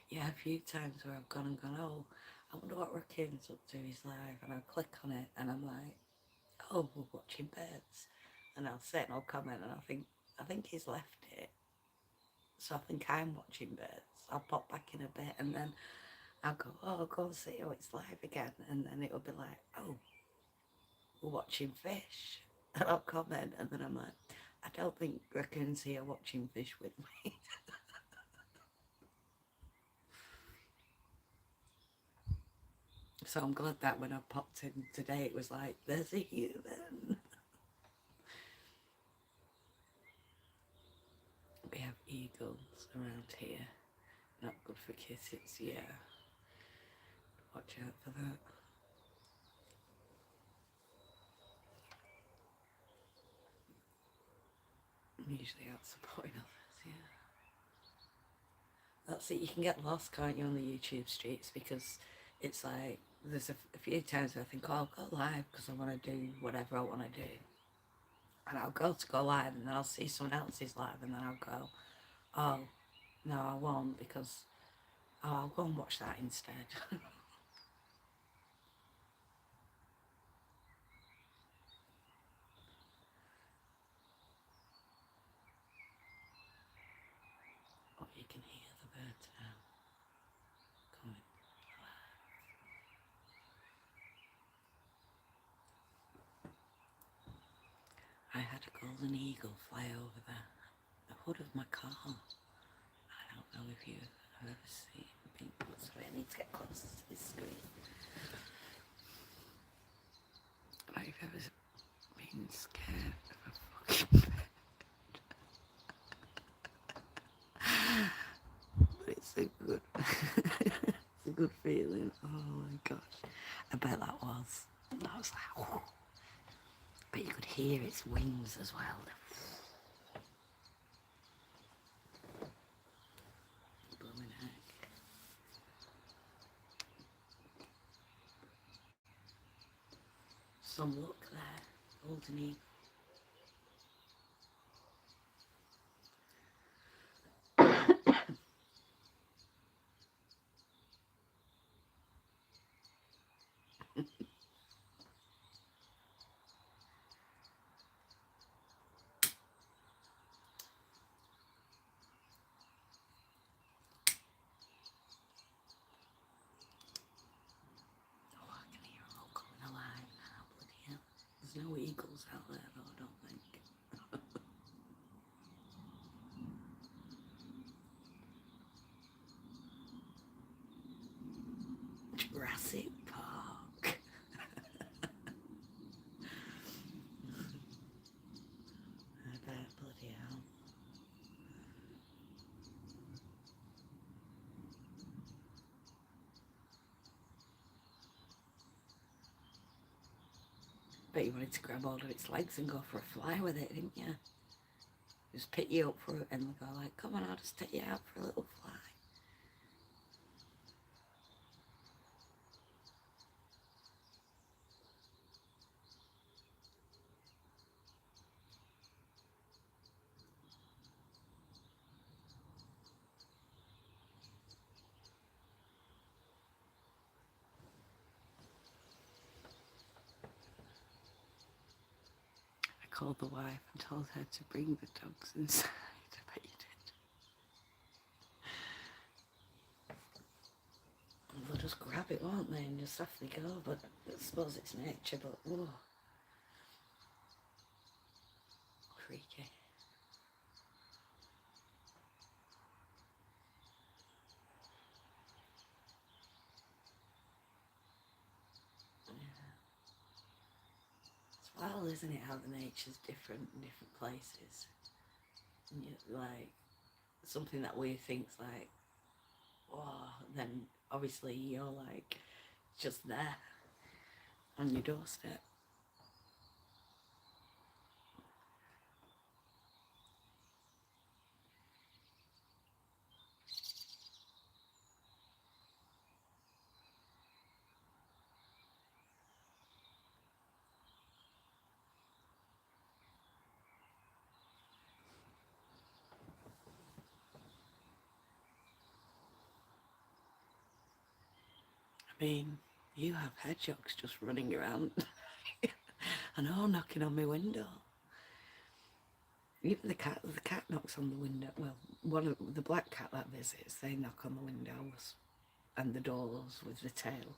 Yeah, a few times where I've gone and gone, oh, I wonder what Raccoon's up to his live, and I'll click on it and I'm like, oh, we're watching birds. And I'll sit and I'll comment and I think he's left it. So I think I'm watching birds. I'll pop back in a bit and then I'll go, oh, I'll go and see, oh, it's live again. And then it'll be like, oh, we're watching fish. And I'll comment and then I'm like, I don't think Raccoon's here watching fish with me. So I'm glad that when I popped in today, it was like, there's a human. We have eagles around here. Not good for kittens, yeah. Watch out for that. Usually that's the point of it, yeah. That's it, you can get lost, can't you, on the YouTube streets, because it's like, there's a few times where I think, oh, I'll go live because I want to do whatever I want to do. And I'll go live and then I'll see someone else's live and then I'll go, oh, no, I won't because, oh, I'll go and watch that instead. Oh, you can hear the birds now coming. I had a golden eagle fly over there. the hood of my car. I don't know if you've ever seen pink. Sorry, I need to get closer to this screen. Have you ever been scared of a fucking but it's a good it's a good feeling. Oh my gosh. I bet that was. I was like, whew. But you could hear its wings as well. Blooming heck. Some look there. Golden eagle. Oh, I can hear them all coming alive now. Bloody hell. There's no eagles out there though, I don't think. Jurassic Park. I bet, bloody hell. Bet you wanted to grab hold of its legs and go for a fly with it, didn't you? Just pick you up for it and go like, come on, I'll just take you out for a little fly. I called the wife and told her to bring the dogs inside. I bet you did. They'll just grab it, won't they, and just off they go. But I suppose it's nature, but whoa. Freaky. It's wild, isn't it, how the nature's different in different places. And you, like, something that we think's like, oh, then obviously you're like just there on your doorstep. I mean, you have hedgehogs just running around and all knocking on my window. Even the cat knocks on the window. Well, one of the black cat that visits, they knock on the windows and the doors with the tail.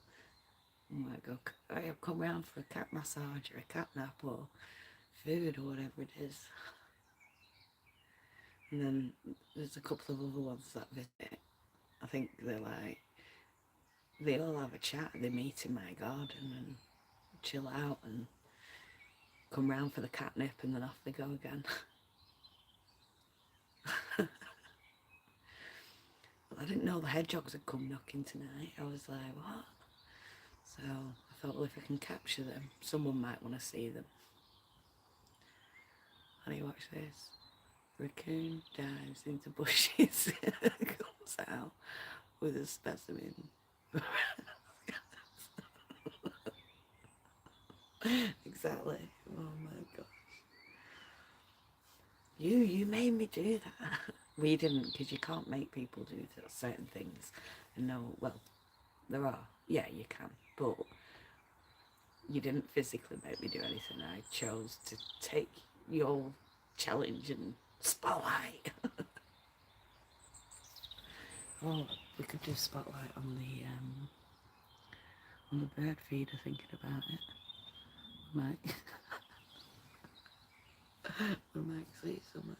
And I go, I have come round for a cat massage or a cat nap or food or whatever it is. And then there's a couple of other ones that visit. I think they're like, they all have a chat. They meet in my garden and chill out and come round for the catnip and then off they go again. I didn't know the hedgehogs had come knocking tonight. I was like, what? So I thought, well, if I can capture them, someone might want to see them. Honey, watch this. Raccoon dives into bushes, comes out with a specimen. Exactly. Oh my gosh. You made me do that. We didn't, because you can't make people do certain things. And no, well, there are. Yeah, you can. But you didn't physically make me do anything. I chose to take your challenge and spotlight. Oh, we could do spotlight on the bird feeder. Thinking about it, I might see something.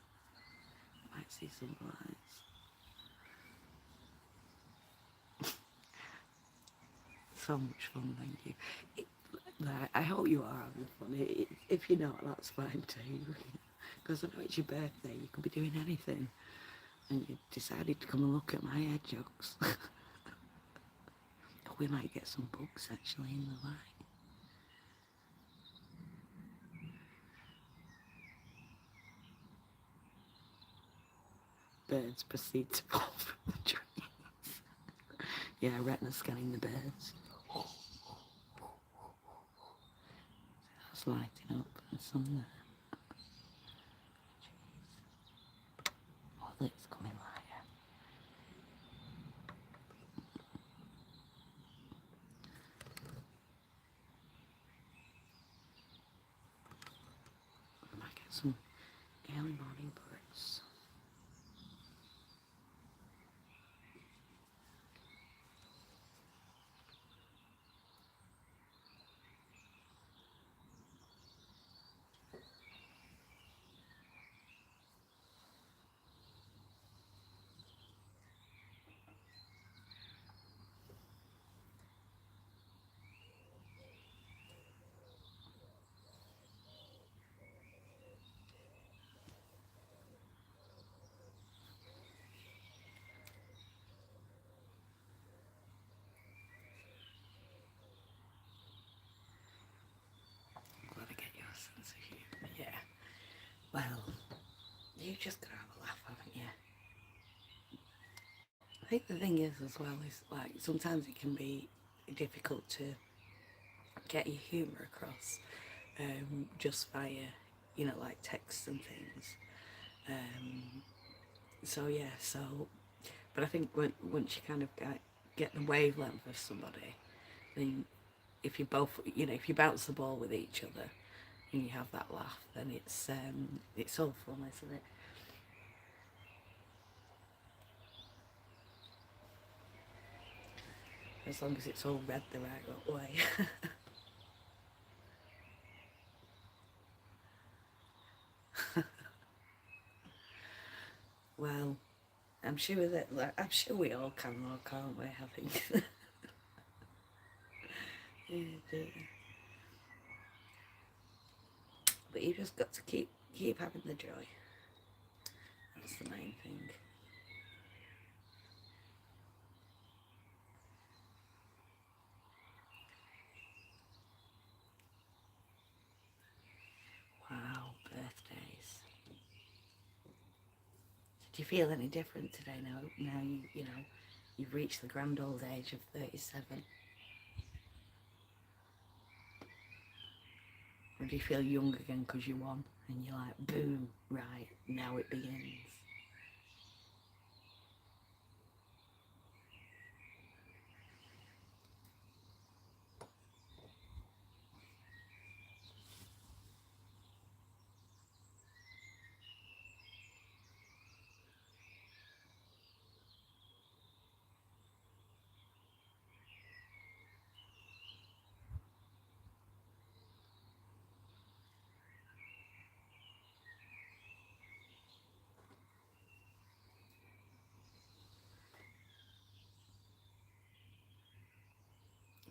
might see some lights. So much fun, thank you. I hope you are having fun. If you're not, that's fine too. Because I know it's your birthday, you could be doing anything. And you decided to come and look at my hedgehogs. We might get some bugs actually in the light. Birds proceed to fall from the trees. Yeah, retina scanning the birds. That's lighting up. There's some there. Oh, it's coming lighter. I might get some early morning birds. Glad I get your sense of humour. Yeah. Well, you've just got to have a laugh, haven't you? I think the thing is as well is like sometimes it can be difficult to get your humour across just via, like texts and things. Um, so yeah, but I think once you kind of get the wavelength of somebody, then if you both, if you bounce the ball with each other and you have that laugh, then it's all fun, isn't it? As long as it's all read the right way. Well, I'm sure we all can, though, can't we? I think. Yeah, dear. But you just got to keep having the joy. That's the main thing. Wow, birthdays. Do you feel any different today now? Now you've reached the grand old age of 37. Or do you feel young again because you won and you're like, boom, right, now it begins?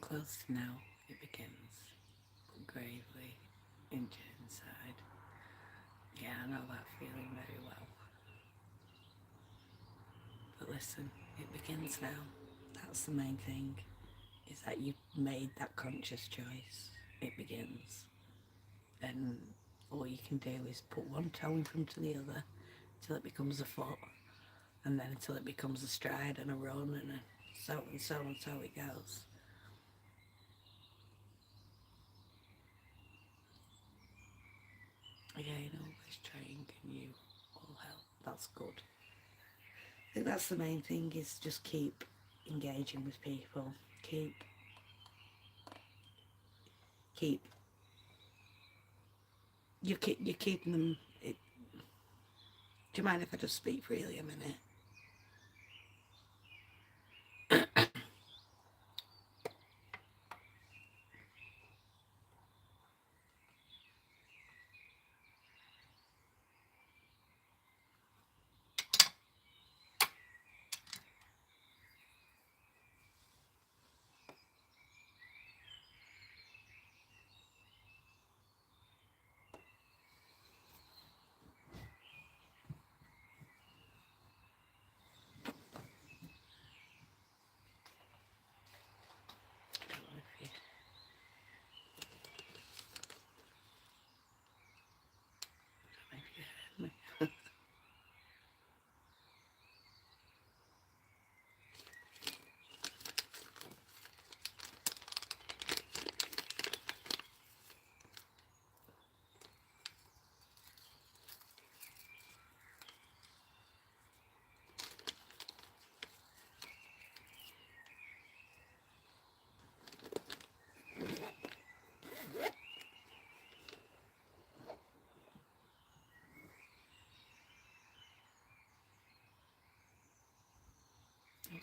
Close to now, it begins, but gravely injured inside. Yeah, I know that feeling very well. But listen, it begins now. That's the main thing, is that you've made that conscious choice. It begins. And all you can do is put one toe in front of the other till it becomes a foot, and then until it becomes a stride and a run, and so and so and so it goes. Again, always trying and you all help. That's good. I think that's the main thing, is just keep engaging with people. Keep you're keeping them. Do you mind if I just speak freely a minute?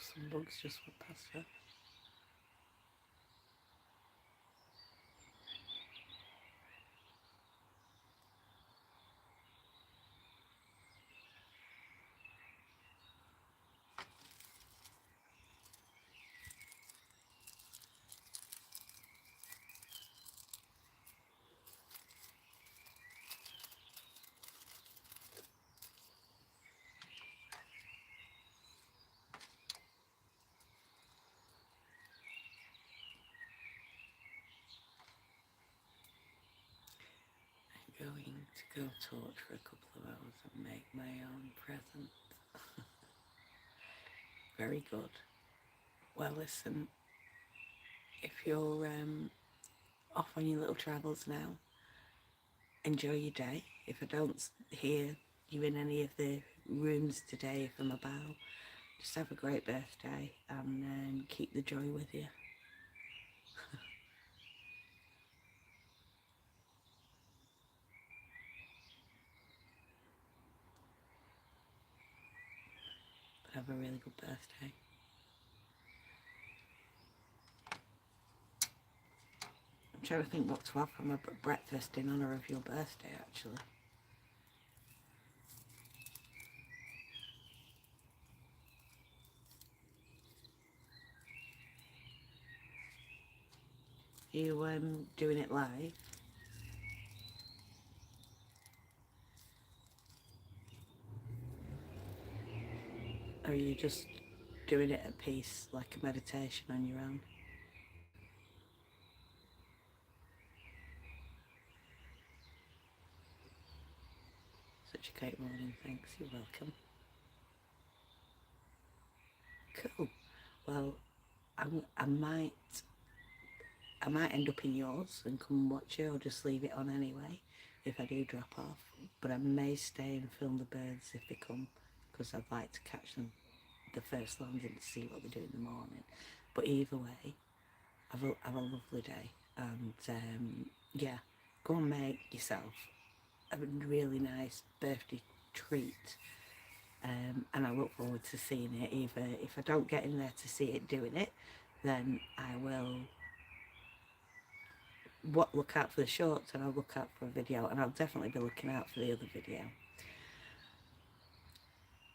some bugs just went past her. I'm going to go torch for a couple of hours and make my own present. Very good. Well, listen, if you're off on your little travels now, enjoy your day. If I don't hear you in any of the rooms today from about, just have a great birthday and keep the joy with you. But have a really good birthday. I'm trying to think what to have for my breakfast in honour of your birthday, actually. Are you doing it live? Or are you just doing it at peace, like a meditation on your own? Such a great morning, thanks. You're welcome. Cool. Well, I might end up in yours and come and watch it, or just leave it on anyway if I do drop off. But I may stay and film the birds if they come, because I'd like to catch them the first landing to see what they do in the morning. But either way, have a lovely day, and yeah, go and make yourself a really nice birthday treat. And I look forward to seeing it. Either if I don't get in there to see it doing it, then I will look out for the shorts, and I'll look out for a video, and I'll definitely be looking out for the other video.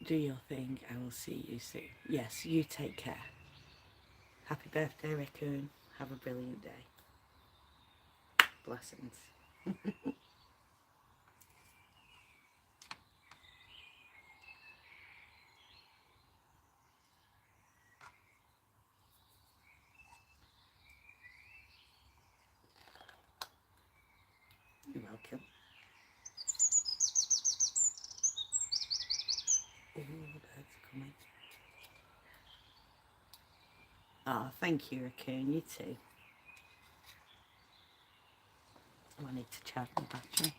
Do your thing. I will see you soon. Yes, you take care. Happy birthday, Raccoon. Have a brilliant day. Blessings. You're welcome. Oh, the birds are coming. Oh, thank you, Raccoon. You too. Oh, I need to charge my battery.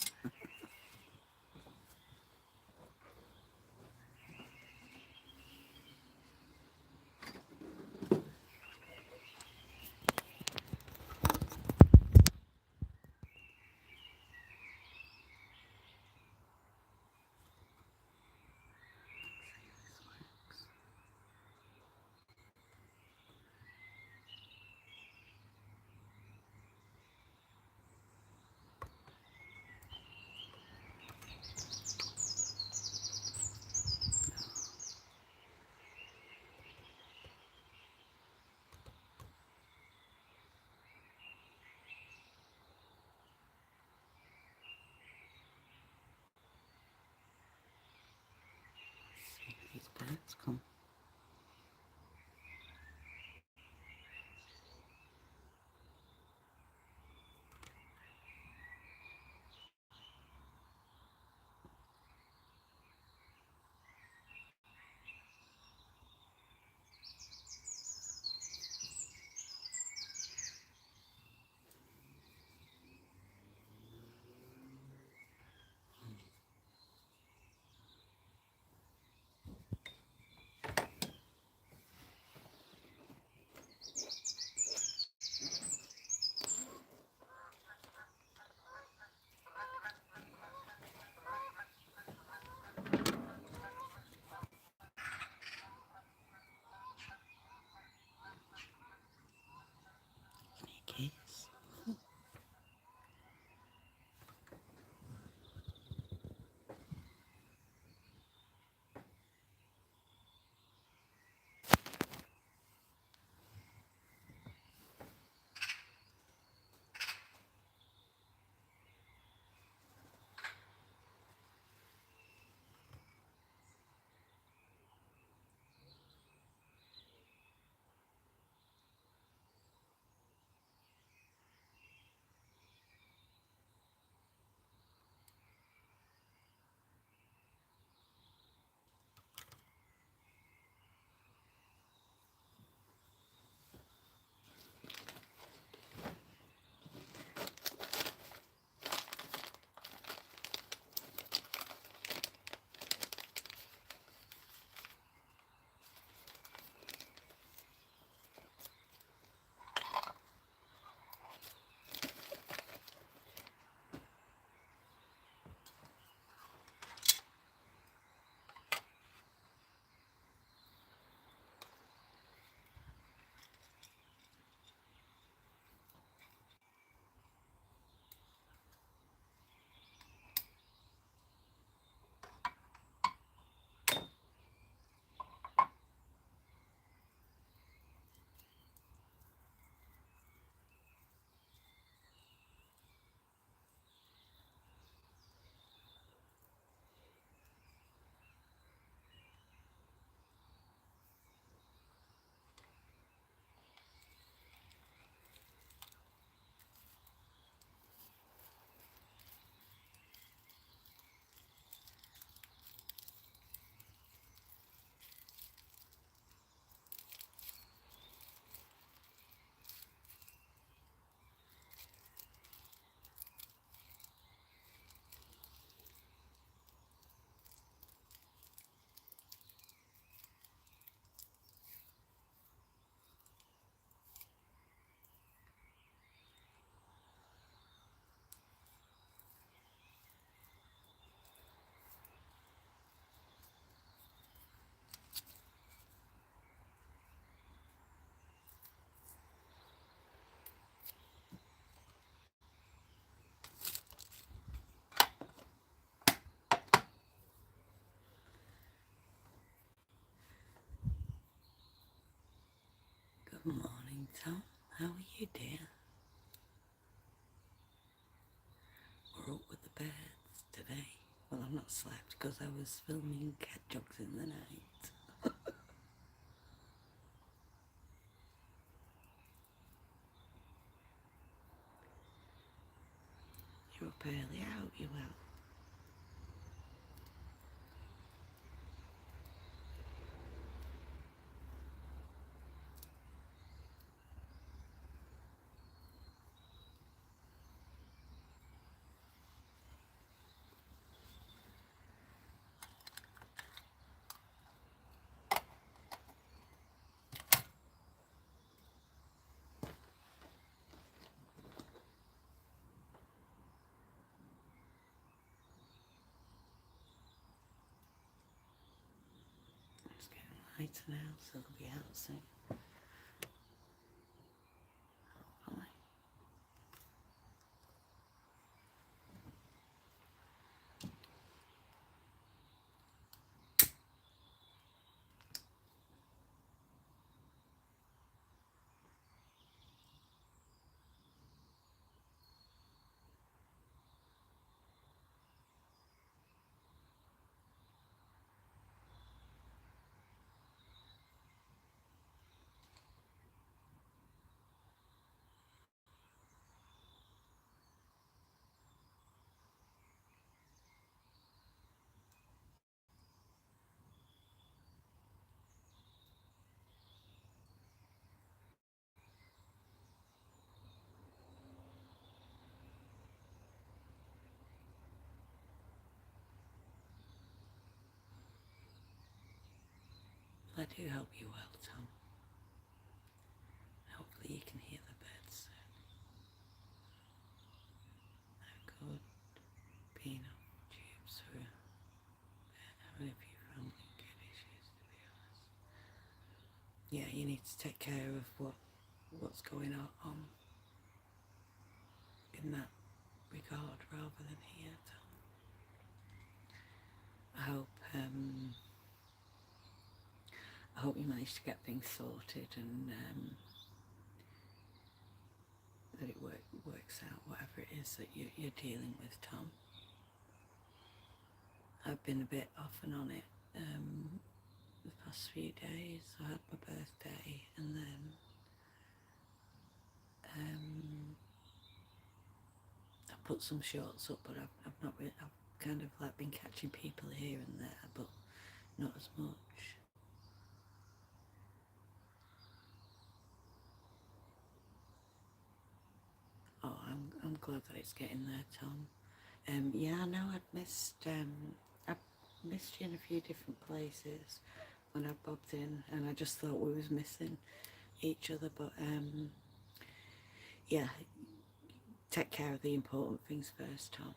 Good morning, Tom. How are you, dear? We're up with the birds today. Well, I've not slept because I was filming hedgehogs in the night. You're up early. I hope you will. It's getting lighter now, so they'll be out soon. Hopefully. Well, I do hope you will, Tom. Hopefully you can hear the birds soon. They're good. Being on tubes for having a few family and kid issues, to be honest. Yeah, you need to take care of what's going on in that regard rather than here, Tom. I hope you manage to get things sorted and that it works out, whatever it is that you're dealing with, Tom. I've been a bit off and on it the past few days. I had my birthday and then I put some shorts up, but I've not really, I've kind of like been catching people here and there, but not as much. Oh, I'm glad that it's getting there, Tom. Yeah, I know I missed you in a few different places when I bobbed in, and I just thought we was missing each other. But yeah, take care of the important things first, Tom.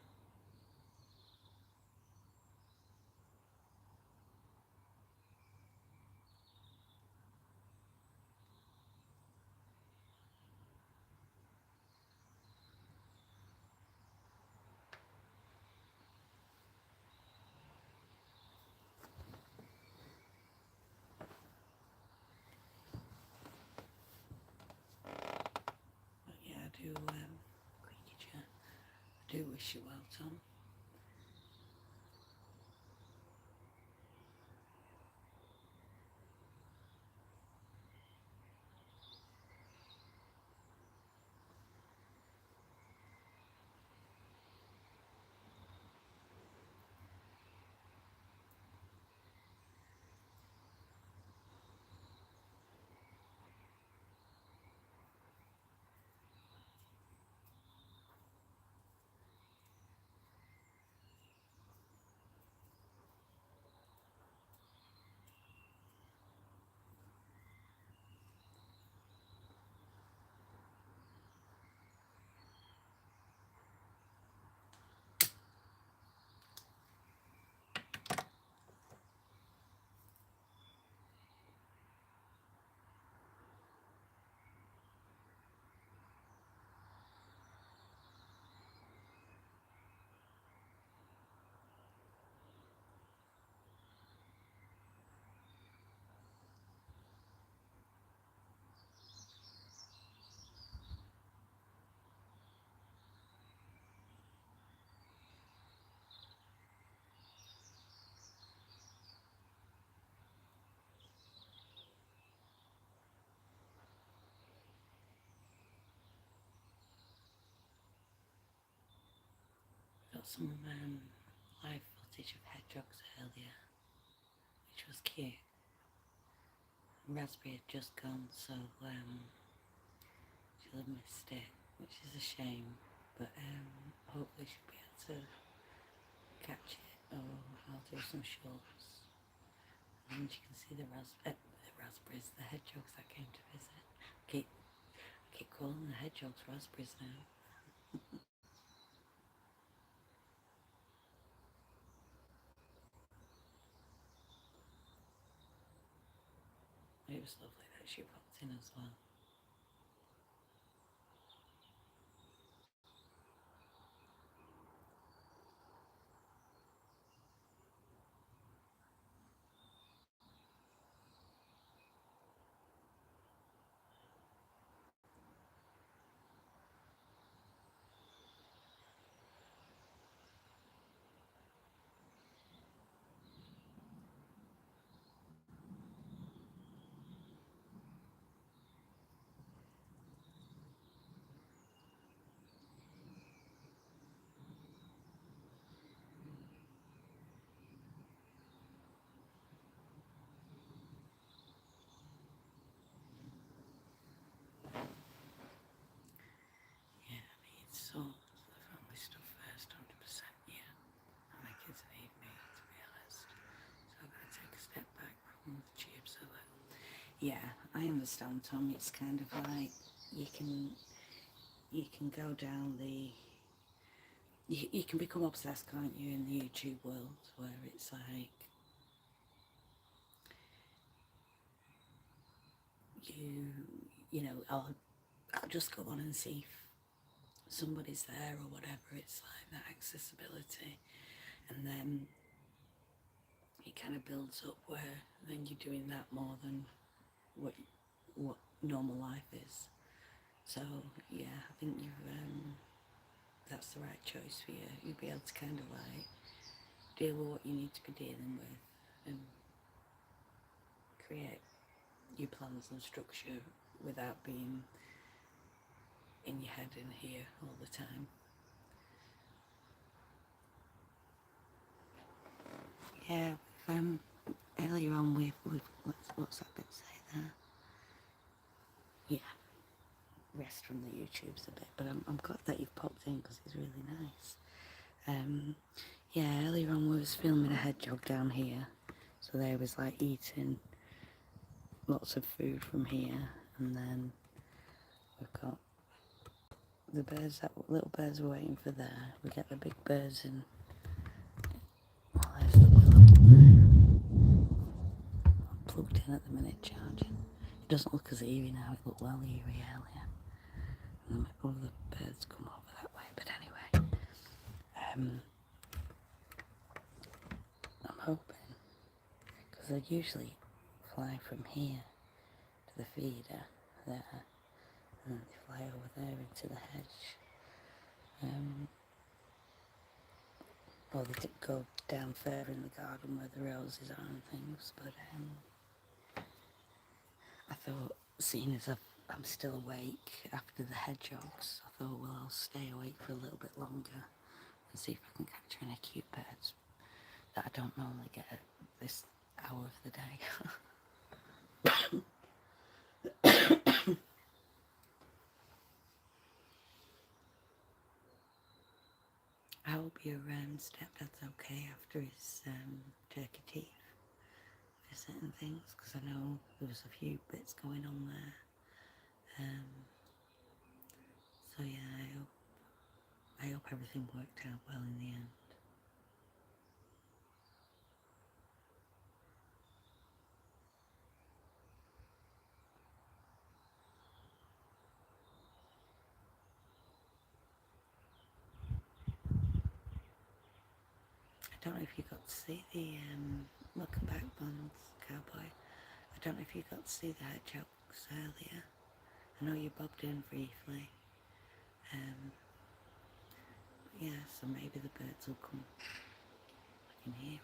But yeah, I do. Creaky chat. I do wish you well, Tom. got some live footage of hedgehogs earlier, which was cute. Raspberry had just gone, so she'll have missed it, which is a shame. But hopefully she'll be able to catch it, or I'll do some shorts. And you can see the raspberries, the hedgehogs that came to visit. I keep calling the hedgehogs raspberries now. It was lovely that she popped in as well. Yeah, I need salt, the family stuff first, 100%, yeah. And my kids need me, to be honest. So I'm going to take a step back from the tubes a little. Yeah, I understand, Tom. It's kind of like you can go down you can become obsessed, can't you, in the YouTube world, where it's like you you know I'll just go on and see if somebody's there or whatever. It's like that accessibility, and then it kind of builds up where then you're doing that more than what what normal life is. So yeah, I think that's the right choice for you. You'll be able to kind of like deal with what you need to be dealing with and create your plans and structure without being in your head and here all the time. Yeah, earlier on we've what's that bit say there? Yeah, rest from the YouTubes a bit, but I'm glad that you've popped in because it's really nice. Yeah, earlier on we was filming a hedgehog down here, so they was like eating lots of food from here, and then we've got the birds that little birds are waiting for there. We get the big birds in. Oh, there's the willow. I'm plugged in at the minute charging. It doesn't look as eerie now. It looked well eerie earlier. And all the birds come over that way. But anyway, I'm hoping, because they usually fly from here to the feeder there, and then they fly over there into the hedge. Or they did go down further in the garden where the roses are and things, but I thought, seeing as I'm still awake after the hedgehogs, I thought, well, I'll stay awake for a little bit longer and see if I can catch any cute birds that I don't normally get at this hour of the day. I hope your stepdad's okay after his turkey teeth visit and things, because I know there was a few bits going on there. So yeah, I hope everything worked out well in the end. I don't know if you got to see the welcome back Bonds Cowboy. I don't know if you got to see the hedgehogs earlier. I know you bobbed in briefly. Yeah, so maybe the birds will come back in here.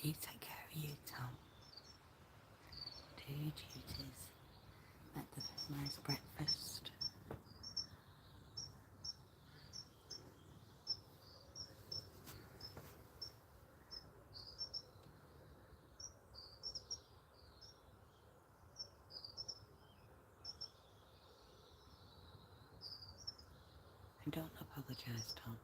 You take care of you, Tom. Do your duties. Make the nice breakfast. And don't apologise, Tom.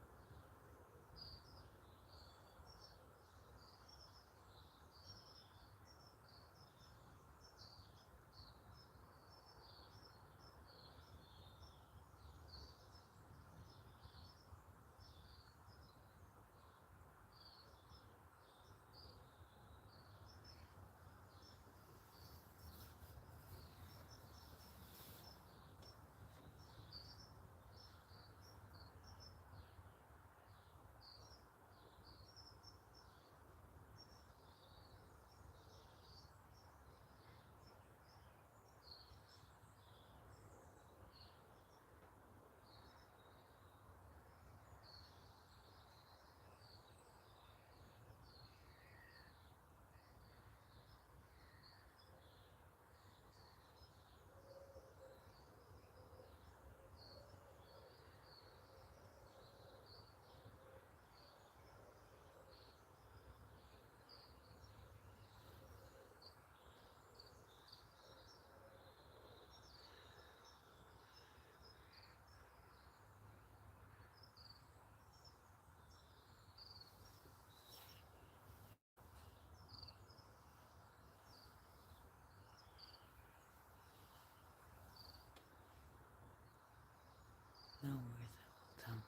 No worries at all, Tom.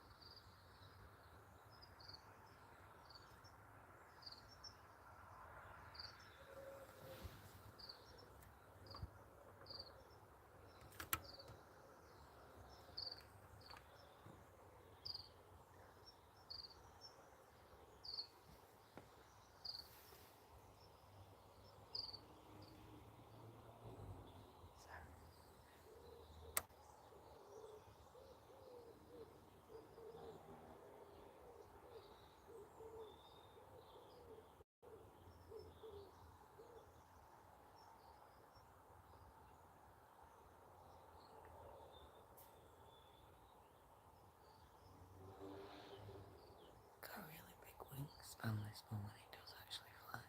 Got a really big wingspan this one when it does actually fly.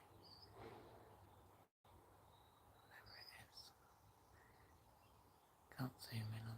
Whatever it is. Can't zoom in